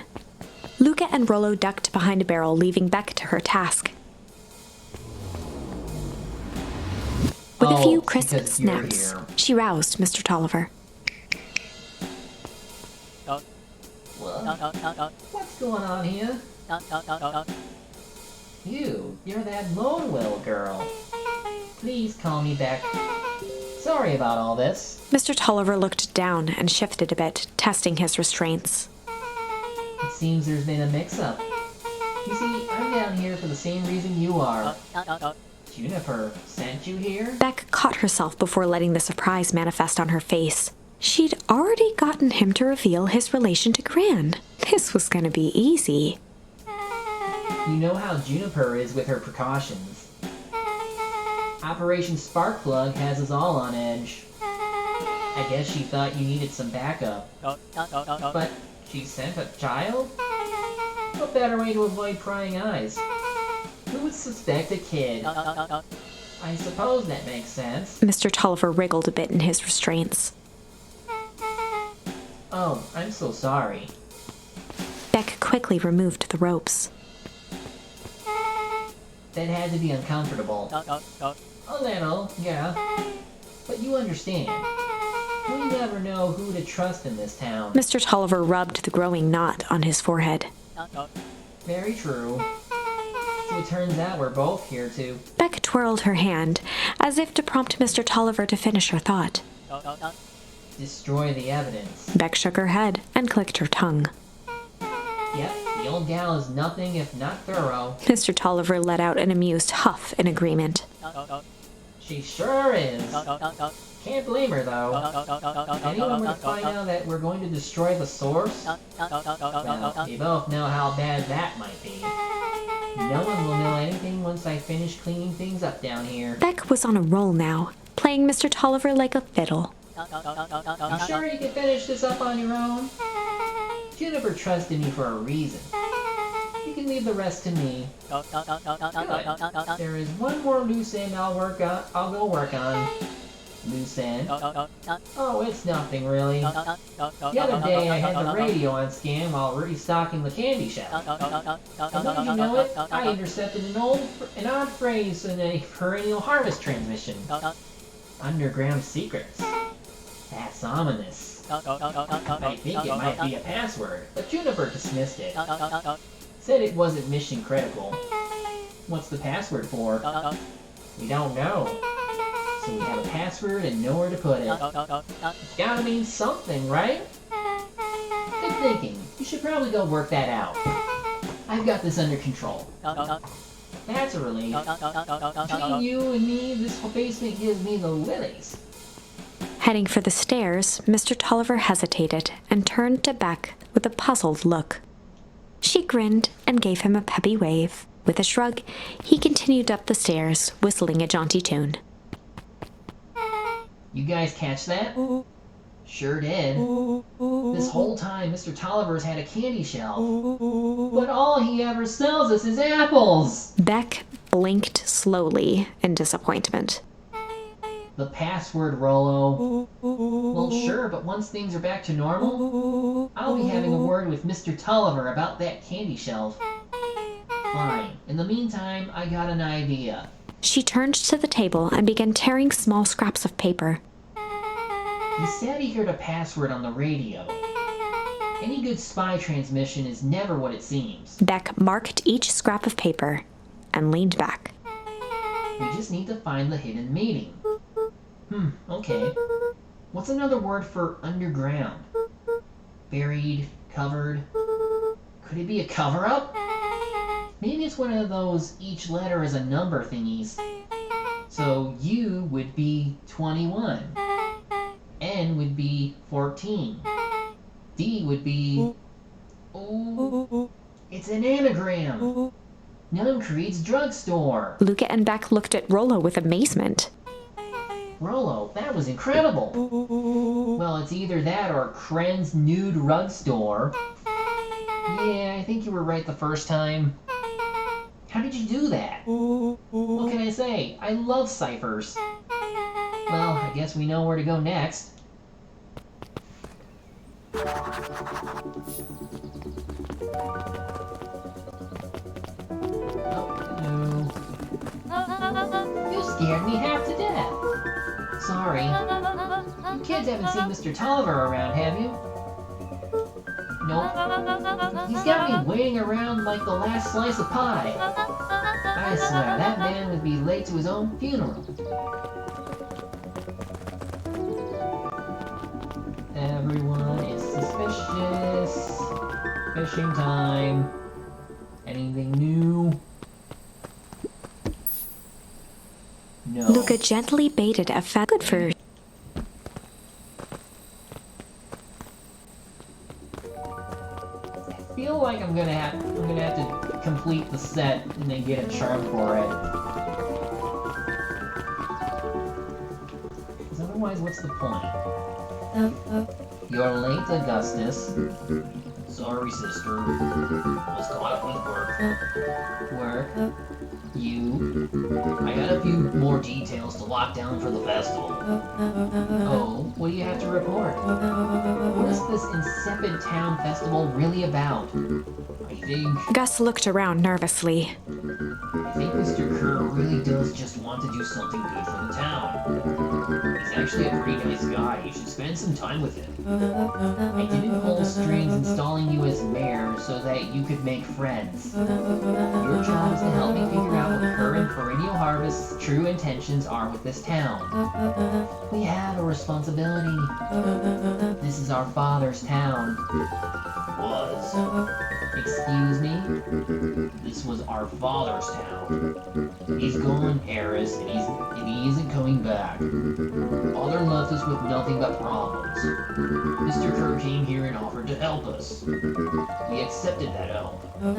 Luca and Rollo ducked behind a barrel, leaving Beck to her task. With a few crisp because you're snaps, here. she roused Mr. Tolliver. What? What's going on here? You're that Lonewell girl. Please call me Beck. Sorry about all this. Mr. Tolliver looked down and shifted a bit, testing his restraints. It seems there's been a mix-up. You see, I'm down here for the same reason you are. Juniper sent you here? Beck caught herself before letting the surprise manifest on her face. She'd already gotten him to reveal his relation to Gran. This was gonna be easy. You know how Juniper is with her precautions. Operation Sparkplug has us all on edge. I guess she thought you needed some backup. But she sent a child? What better way to avoid prying eyes? Who would suspect a kid? I suppose that makes sense. Mr. Tolliver wriggled a bit in his restraints. Oh, I'm so sorry. Beck quickly removed the ropes. That had to be uncomfortable. A little, yeah. But you understand. We never know who to trust in this town. Mr. Tolliver rubbed the growing knot on his forehead. Very true. So it turns out we're both here to... Beck twirled her hand, as if to prompt Mr. Tolliver to finish her thought. destroy the evidence. Beck shook her head and clicked her tongue. Yep, the old gal is nothing if not thorough. Mr. Tolliver let out an amused huff in agreement. She sure is. Can't blame her, though. If anyone were to find out that we're going to destroy the source, well, we both know how bad that might be. No one will know anything once I finish cleaning things up down here. Beck was on a roll now, playing Mr. Tolliver like a fiddle. You sure you can finish this up on your own? Juniper trusted me for a reason. You can leave the rest to me. Good. There is one more loose end I'll go work on. Lou said. Oh, it's nothing really. The other day I had the radio on scan while restocking the candy shelf. And don't you know it, I intercepted an odd phrase in a perennial harvest transmission. Underground secrets. That's ominous. I think it might be a password, but Juniper dismissed it. Said it wasn't mission critical. What's the password for? We don't know. So we have a password and nowhere to put it. It's gotta mean something, right? Good thinking. You should probably go work that out. I've got this under control. That's a relief. Between you and me, this whole basement gives me the willies. Heading for the stairs, Mr. Tolliver hesitated and turned to Beck with a puzzled look. She grinned and gave him a peppy wave. With a shrug, he continued up the stairs, whistling a jaunty tune. You guys catch that? Sure did. This whole time, Mr. Tolliver's had a candy shelf. But all he ever sells us is apples! Beck blinked slowly in disappointment. The password, Rollo. Well, sure, but once things are back to normal, I'll be having a word with Mr. Tolliver about that candy shelf. Fine. In the meantime, I got an idea. She turned to the table and began tearing small scraps of paper. He said he heard a password on the radio. Any good spy transmission is never what it seems. Beck marked each scrap of paper and leaned back. We just need to find the hidden meeting. Okay. What's another word for underground? Buried? Covered? Could it be a cover-up? Maybe it's one of those each letter is a number thingies. So U would be 21. N would be 14. D would be... Oh, it's an anagram! Nunn Creed's drugstore! Luca and Beck looked at Rollo with amazement. Rollo, that was incredible! Well, it's either that or Kren's Nude Rug Store. Yeah, I think you were right the first time. How did you do that? What can I say? I love ciphers. Well, I guess we know where to go next. Oh, no. You scared me half to death. Sorry. You kids haven't seen Mr. Tolliver around, have you? Nope. He's got me waiting around like the last slice of pie. I swear, that man would be late to his own funeral. Everyone is suspicious. Fishing time. Anything new? No. Luca gently baited a fat good for. I feel like I'm gonna have to complete the set and then get a charm for it. 'Cause otherwise, what's the point? You're late, Augustus. Sorry, sister. Was caught up with work. Work? You? I got a few more details to lock down for the festival. Oh, what do you have to report? What is this insipid town festival really about? I think Gus looked around nervously. Mr. Kerr really does just want to do something good for the town. He's actually a pretty nice guy. You should spend some time with him. I didn't pull strings installing you as mayor so that you could make friends. Your job is to help me figure out what current perennial harvest's true intentions are with this town. We have a responsibility. This is our father's town. Was. Excuse me? This was our father's town. He's gone, Harris, and he isn't coming back. Father left us with nothing but problems. Mr. Kerr came here and offered to help us. We accepted that help. We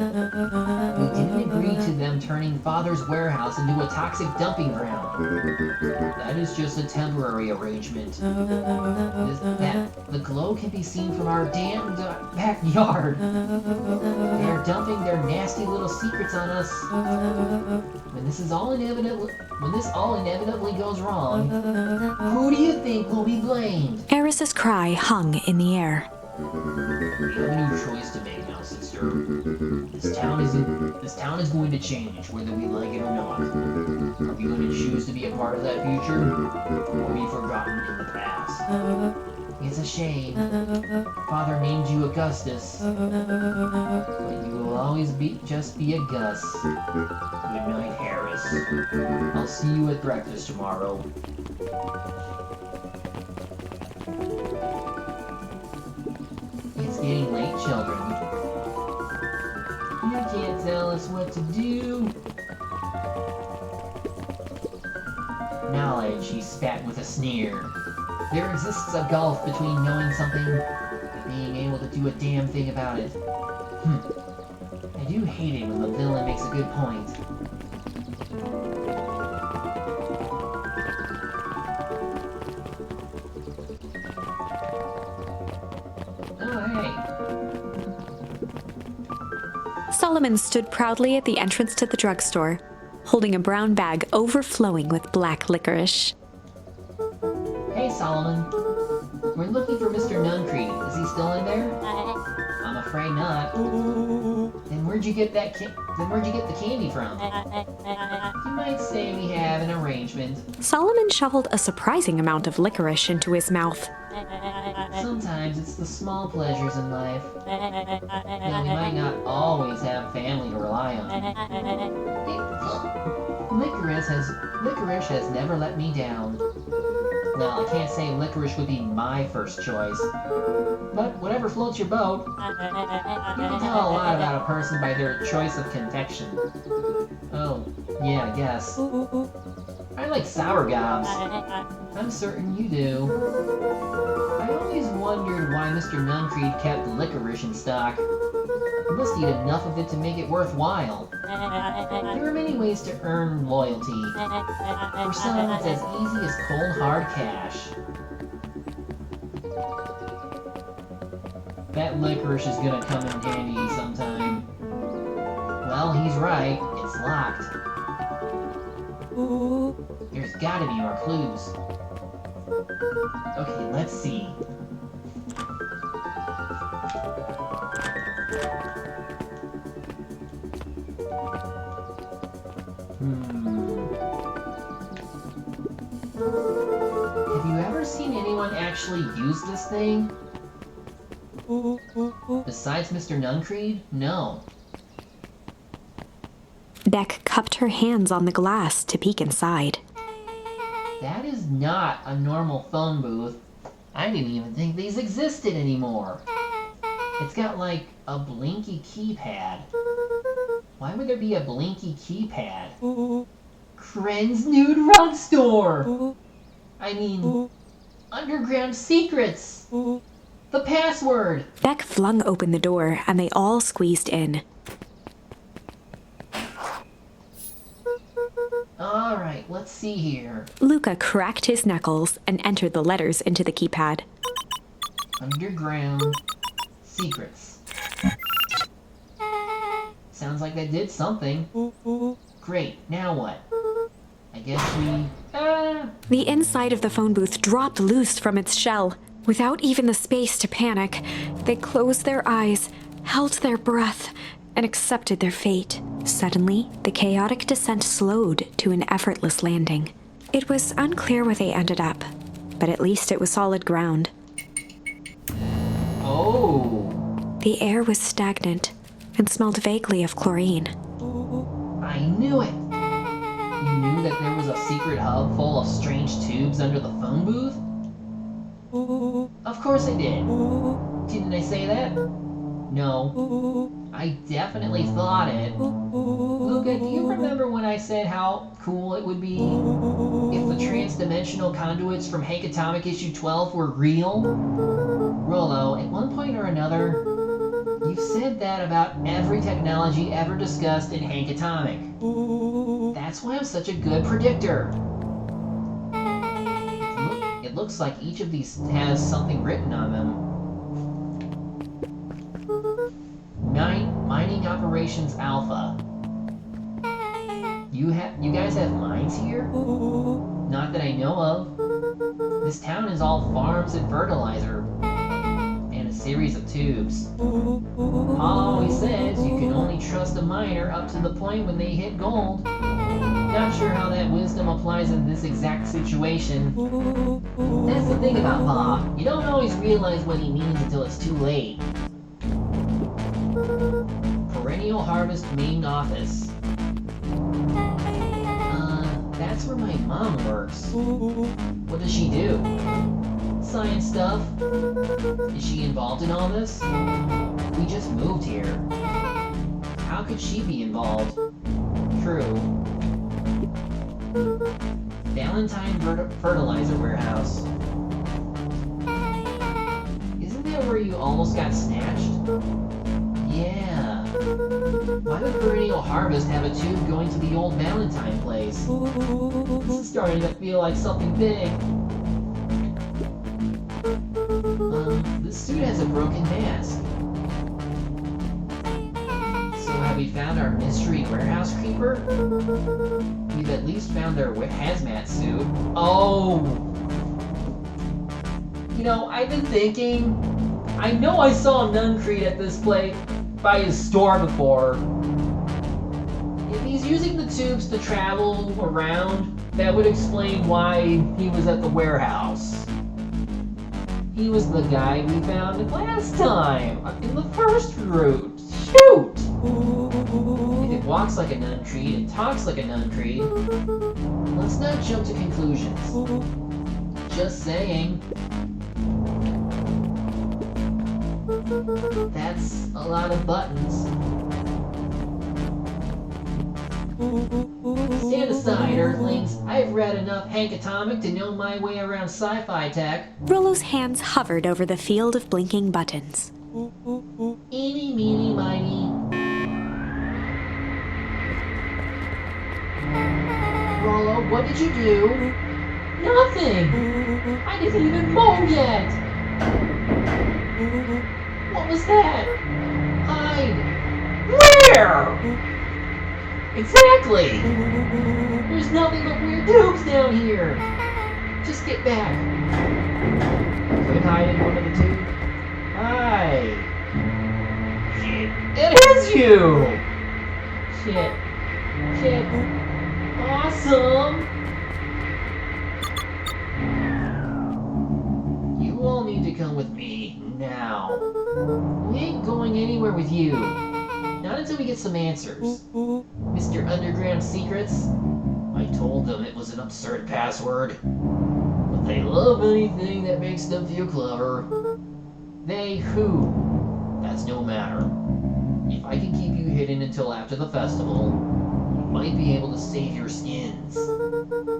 didn't agree to them turning Father's warehouse into a toxic dumping ground. That is just a temporary arrangement. The glow can be seen from our damned backyard. They are dumping their nasty little secrets on us. When this all inevitably goes wrong, who do you think will be blamed? Eris's cry hung in the air. We have a new choice to make now, sister. This town is going to change, whether we like it or not. Are we going to choose to be a part of that future, or be forgotten in the past? It's a shame. Father named you Augustus, but you will always just be a Gus. Good night, Harris. I'll see you at breakfast tomorrow. It's getting late, children. You can't tell us what to do. Knowledge, he spat with a sneer. There exists a gulf between knowing something and being able to do a damn thing about it. I do hate it when the villain makes a good point. Solomon stood proudly at the entrance to the drugstore, holding a brown bag overflowing with black licorice. Hey, Solomon. We're looking for Mr. Nuncreed. Is he still in there? I'm afraid not. Then where'd you get the candy from? You might say we have an arrangement. Solomon shoveled a surprising amount of licorice into his mouth. Sometimes it's the small pleasures in life. Though we might not always have family to rely on. Licorice has never let me down. Well, I can't say licorice would be my first choice. But whatever floats your boat. You can tell a lot about a person by their choice of confection. Oh, yeah, I guess. I like sour gobs. I'm certain you do. I always wondered why Mr. Nuncreed kept licorice in stock. He must eat enough of it to make it worthwhile. There are many ways to earn loyalty. For some, it's as easy as cold hard cash. That licorice is gonna come in handy sometime. Well, he's right. It's locked. There's gotta be more clues. Okay, let's see. Have you ever seen anyone actually use this thing? Besides Mr. Nuncreed? No. Beck cupped her hands on the glass to peek inside. That is not a normal phone booth. I didn't even think these existed anymore. It's got like a blinky keypad. Why would there be a blinky keypad? Gren's Nude Rug Store! I mean, Underground Secrets! The password! Beck flung open the door and they all squeezed in. Alright, let's see here. Luca cracked his knuckles and entered the letters into the keypad. Underground Secrets. Sounds like that did something. Great, now what? I guess we... The inside of the phone booth dropped loose from its shell. Without even the space to panic, they closed their eyes, held their breath, and accepted their fate. Suddenly, the chaotic descent slowed to an effortless landing. It was unclear where they ended up, but at least it was solid ground. Oh! The air was stagnant and smelled vaguely of chlorine. I knew it! You knew that there was a secret hub full of strange tubes under the phone booth? Of course I did. Didn't I say that? No. I definitely thought it. Luca, do you remember when I said how cool it would be if the trans-dimensional conduits from Hank Atomic issue 12 were real? Rollo, at one point or another, You've said that about every technology ever discussed in Hank Atomic. That's why I'm such a good predictor. It looks like each of these has something written on them. Mining Operations Alpha. You guys have mines here? Not that I know of. This town is all farms and fertilizer. And a series of tubes. Paul always says you can only trust a miner up to the point when they hit gold. Not sure how that wisdom applies in this exact situation. That's the thing about Pa. You don't always realize what he means until it's too late. Perennial Harvest Main Office. That's where my mom works. What does she do? Science stuff? Is she involved in all this? We just moved here. How could she be involved? True. Valentine Fertilizer Warehouse. Isn't that where you almost got snatched? Yeah. Why would Perennial Harvest have a tube going to the old Valentine place? This is starting to feel like something big. This suit has a broken mask. So have we found our mystery warehouse creeper? We've at least found their hazmat suit. Oh! You know, I've been thinking... I know I saw Nuncreed at this place by his store before. If he's using the tubes to travel around, that would explain why he was at the warehouse. He was the guy we found last time, in the first route. Shoot! If it walks like a Nuncreed and talks like a Nuncreed, let's not jump to conclusions. Just saying. That's a lot of buttons. Stand aside, Earthlings. I've read enough Hank Atomic to know my way around sci-fi tech. Rollo's hands hovered over the field of blinking buttons. Eeny, meeny, miny. Rollo, what did you do? Nothing! I didn't even mow yet! What was that? Hide! Where? Exactly! There's nothing but weird tubes down here! Just get back. Could hide in one of the tubes? Hi! Shit! It is you! Shit. Shit. Awesome! You all need to come with me now. We ain't going anywhere with you. Not until we get some answers. Mr. Underground Secrets? I told them it was an absurd password. But they love anything that makes them feel clever. They who? That's no matter. If I can keep you hidden until after the festival, you might be able to save your skins.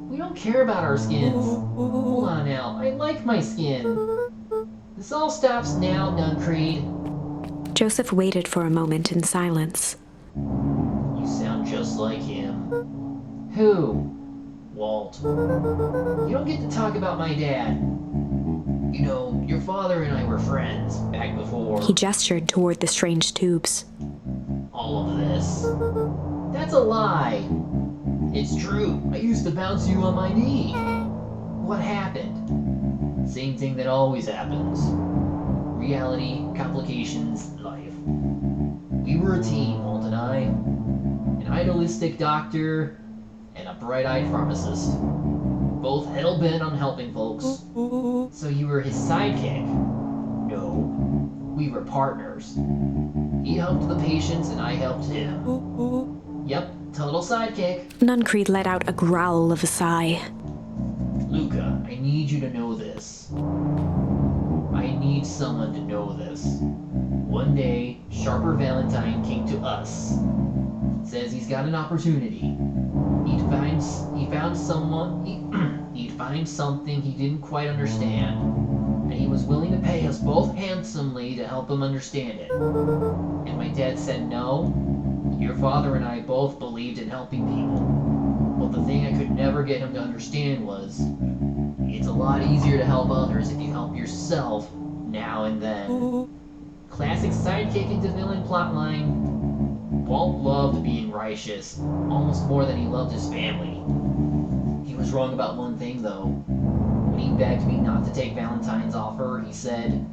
We don't care about our skins. Hold on now, I like my skin. This all stops now, Nuncreed. Joseph waited for a moment in silence. You sound just like him. Who? Walt. You don't get to talk about my dad. You know, your father and I were friends back before. He gestured toward the strange tubes. All of this. That's a lie. It's true. I used to bounce you on my knee. What happened? Same thing that always happens. Reality, complications, life. We were a team, Walt and I. An idealistic doctor and a bright-eyed pharmacist. Both hell-bent on helping folks. So you were his sidekick? No. We were partners. He helped the patients and I helped him. Yep, total sidekick. Nuncreed let out a growl of a sigh. Luca, I need you to know this. I need someone to know this. One day, Sharper Valentine came to us. Says he's got an opportunity. He'd find something he didn't quite understand. And he was was willing to pay us both handsomely to help him understand it. And my dad said no. Your father and I both believed in helping people. But the thing I could never get him to understand was, it's a lot easier to help others if you help yourself now and then. Classic sidekick into villain plotline. Walt loved being righteous, almost more than he loved his family. He was wrong about one thing, though. When he begged me not to take Valentine's offer, he said,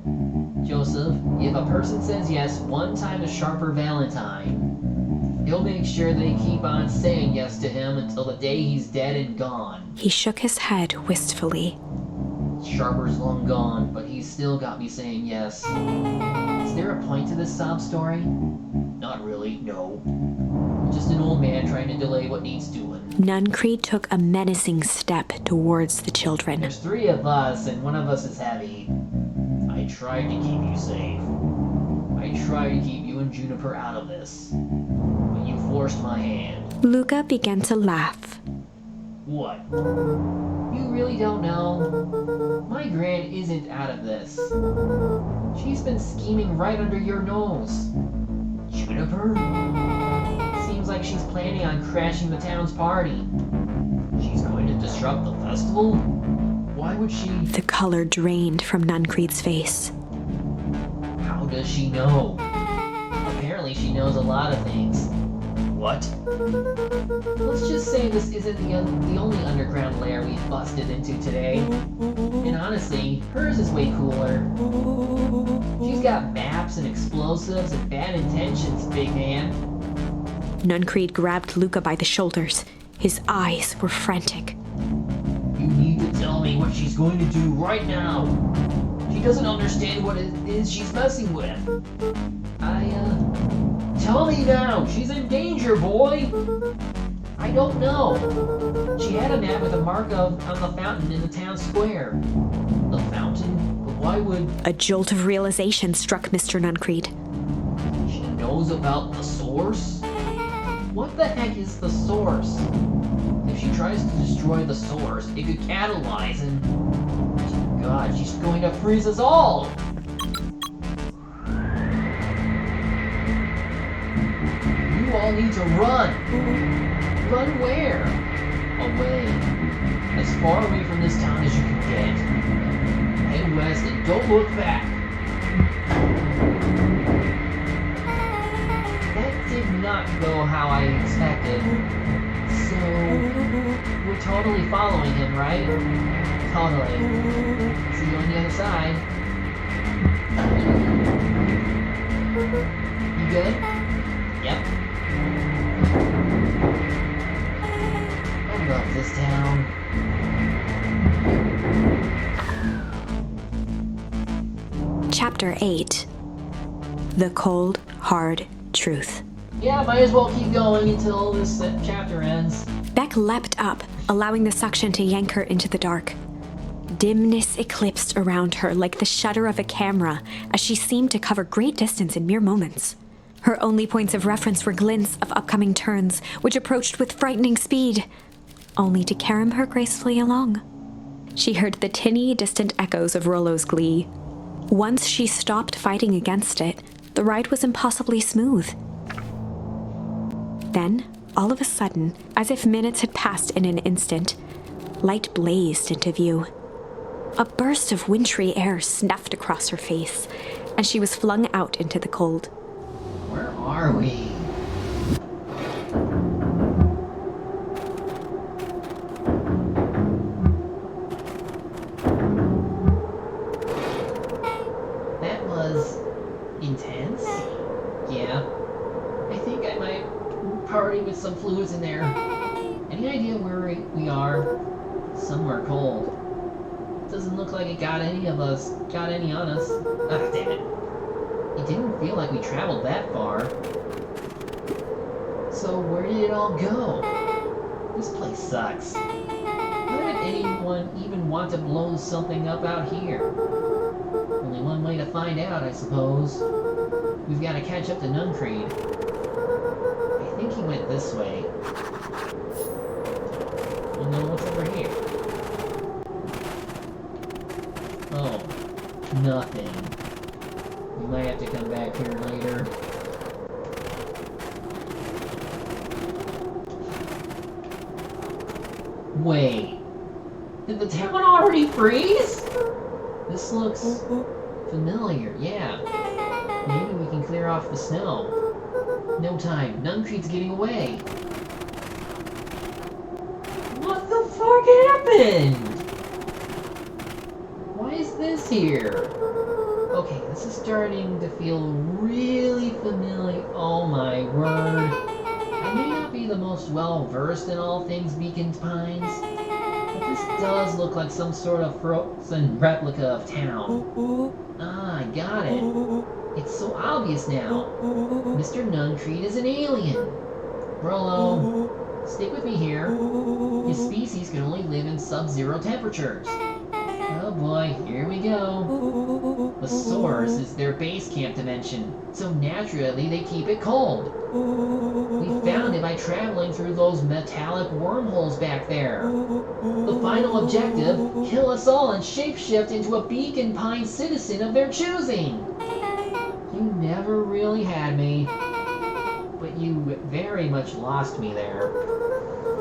Joseph, if a person says yes one time to Sharper Valentine, he'll make sure they keep on saying yes to him until the day he's dead and gone. He shook his head wistfully. Sharper's long gone, but he's still got me saying yes. Is there a point to this sob story? Not really, no. Just an old man trying to delay what needs doing. Nuncreed took a menacing step towards the children. There's 3 of us, and one of us is heavy. I tried to keep you safe. I tried to keep you and Juniper out of this. But you forced my hand. Luca began to laugh. What? You really don't know? My Gran isn't out of this. She's been scheming right under your nose. Juniper? Seems like she's planning on crashing the town's party. She's going to disrupt the festival? Why would she? The color drained from Nuncreed's face. How does she know? Apparently she knows a lot of things. What? Let's just say this isn't the only underground lair we've busted into today. And honestly, hers is way cooler. She's got maps and explosives and bad intentions, big man. Nuncreed grabbed Luca by the shoulders. His eyes were frantic. You need to tell me what she's going to do right now. She doesn't understand what it is she's messing with. Tell me now. She's in danger, boy. I don't know. She had a map with a mark on the fountain in the town square. The fountain? But why would... A jolt of realization struck Mr. Nuncreed. She knows about the source? What the heck is the source? If she tries to destroy the source, it could catalyze and... God, she's going to freeze us all! You all need to run! Run where? Away. As far away from this town as you can get. Head west and don't look back. That did not go how I expected. So, we're totally following him, right? Totally. See you on the other side. You good? Yep. I love this town. Chapter 8. The Cold, Hard Truth. Yeah, might as well keep going until this chapter ends. Beck leapt up, allowing the suction to yank her into the dark. Dimness eclipsed around her like the shutter of a camera as she seemed to cover great distance in mere moments. Her only points of reference were glints of upcoming turns, which approached with frightening speed, only to carom her gracefully along. She heard the tinny, distant echoes of Rollo's glee. Once she stopped fighting against it, the ride was impossibly smooth. Then, all of a sudden, as if minutes had passed in an instant, light blazed into view. A burst of wintry air snuffed across her face, and she was flung out into the cold. Where are we? That was intense? Yeah. I think I might party with some fluids in there. Any idea where we are? Somewhere cold. Doesn't look like it got any on us. Ah, damn it. It didn't feel like we traveled that far. So where did it all go? This place sucks. Why would anyone even want to blow something up out here? Only one way to find out, I suppose. We've got to catch up to Nuncreed. I think he went this way. Well, no, what's over here? Oh, nothing. We might have to come back here later. Wait. Did the town already freeze? This looks familiar, yeah. Maybe we can clear off the snow. No time. Nuncreed's getting away. What the fuck happened? Why is this here? Okay, this is starting to feel really familiar. Oh my word. I may not be the most well-versed in all things Beacon Pines, but this does look like some sort of frozen replica of town. Ah, I got it. It's so obvious now. Mr. Nuncreed is an alien. Rollo, stick with me here. His species can only live in sub-zero temperatures. Oh boy, here we go. The source is their base camp dimension, so naturally they keep it cold. We found it by traveling through those metallic wormholes back there. The final objective, kill us all and shapeshift into a Beacon Pine citizen of their choosing. You never really had me, but you very much lost me there.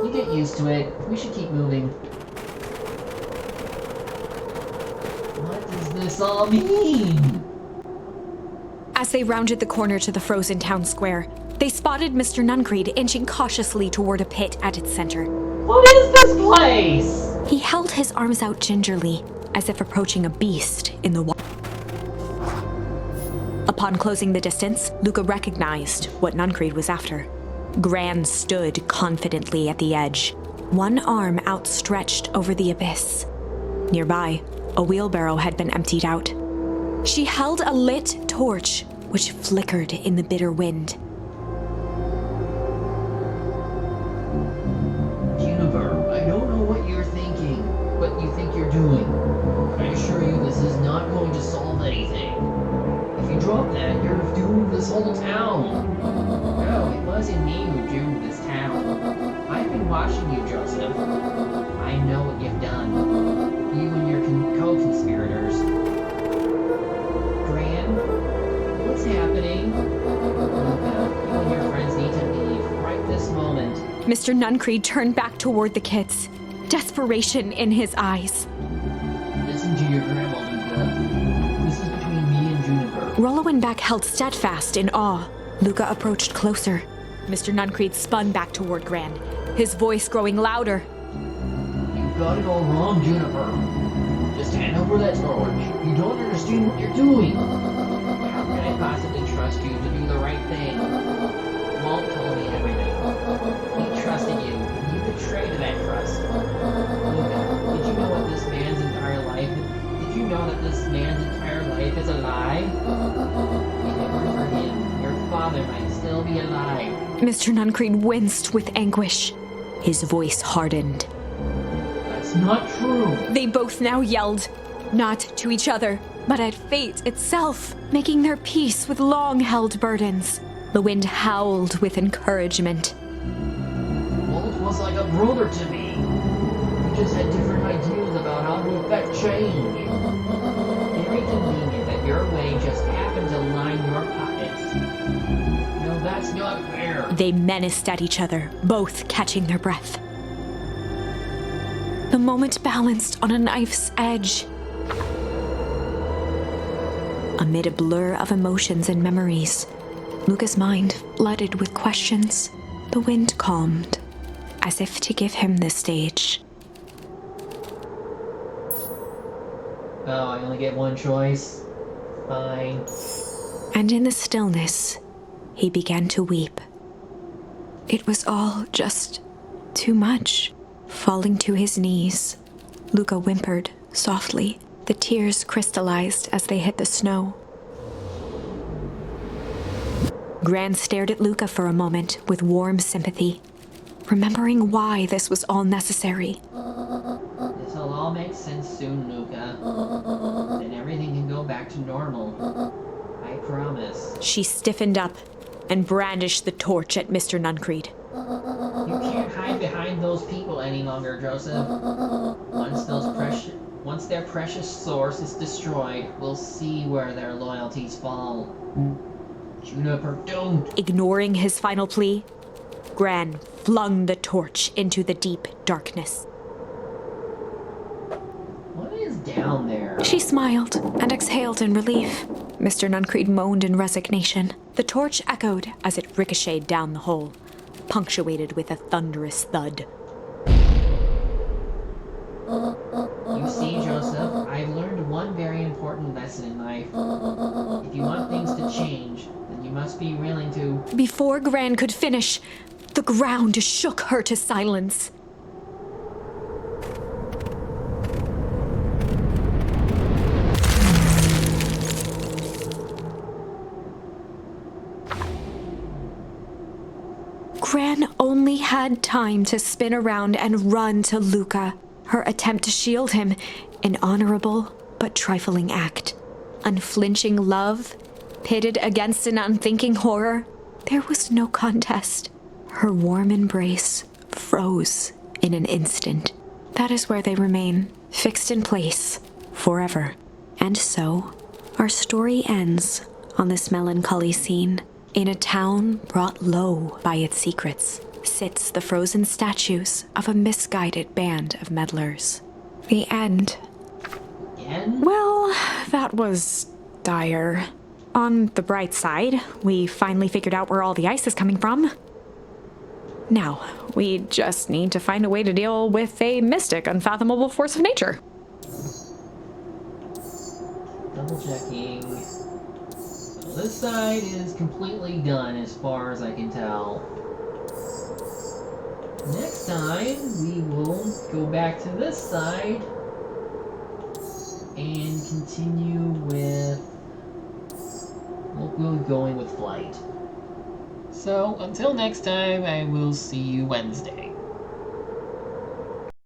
You get used to it. We should keep moving. What does this all mean? As they rounded the corner to the frozen town square, they spotted Mr. Nuncreed inching cautiously toward a pit at its center. What is this place? He held his arms out gingerly, as if approaching a beast in the water. Upon closing the distance, Luca recognized what Nuncreed was after. Gran stood confidently at the edge, one arm outstretched over the abyss. Nearby, a wheelbarrow had been emptied out. She held a lit torch, which flickered in the bitter wind. Juniper, I don't know what you're thinking, what you think you're doing. I assure you this is not going to solve anything. If you drop that, you're doomed this whole town. No, it wasn't me who doomed this town. I've been watching you, Joseph. I know what you've done. You and your co-conspirators. Gran, what's happening? Luca, you and your friends need to leave right this moment. Mr. Nuncreed turned back toward the kids, desperation in his eyes. Listen to your grandma, Luca. This is between me and Juniper. Rollo and Beck held steadfast in awe. Luca approached closer. Mr. Nuncreed spun back toward Gran, his voice growing louder. You've got it all wrong, Juniper. Just hand over that torch. You don't understand what you're doing. How can I possibly trust you to do the right thing? Walt told me everything. He trusted you, and you betrayed that trust. Luca, did you know what this man's entire life? Did you know that this man's entire life is a lie? If it were for him, your father might still be alive. Mr. Nuncreed winced with anguish. His voice hardened. That's not true. They both now yelled, not to each other, but at fate itself, making their peace with long-held burdens. The wind howled with encouragement. Walt was like a brother to me. We just had different ideas about how to affect change. Very convenient that your way just happened to line your pockets. No, that's not fair. They menaced at each other, both catching their breath. The moment balanced on a knife's edge. Amid a blur of emotions and memories, Luca's mind flooded with questions. The wind calmed, as if to give him the stage. Oh, I only get one choice. Fine. And in the stillness, he began to weep. It was all just too much. Falling to his knees, Luca whimpered softly. The tears crystallized as they hit the snow. Gran stared at Luca for a moment with warm sympathy, remembering why this was all necessary. This'll all make sense soon, Luca. Then everything can go back to normal. I promise. She stiffened up and brandished the torch at Mr. Nuncreed. You can't hide behind those people any longer, Joseph. Once their precious source is destroyed, we'll see where their loyalties fall. Juniper, don't! Ignoring his final plea, Gran flung the torch into the deep darkness. What is down there? She smiled and exhaled in relief. Mr. Nuncreed moaned in resignation. The torch echoed as it ricocheted down the hole, punctuated with a thunderous thud. You see, Joseph, I've learned one very important lesson in life. If you want things to change, then you must be willing to... Before Gran could finish, the ground shook her to silence. Gran only had time to spin around and run to Luca. Her attempt to shield him, an honorable but trifling act. Unflinching love, pitted against an unthinking horror. There was no contest. Her warm embrace froze in an instant. That is where they remain, fixed in place, forever. And so, our story ends on this melancholy scene. In a town brought low by its secrets, sits the frozen statues of a misguided band of meddlers. The end. Again? Well, that was dire. On the bright side, we finally figured out where all the ice is coming from. Now, we just need to find a way to deal with a mystic, unfathomable force of nature. Double checking. So this side is completely done as far as I can tell. Next time, we will go back to this side and continue with... We'll be going with flight. So, until next time, I will see you Wednesday.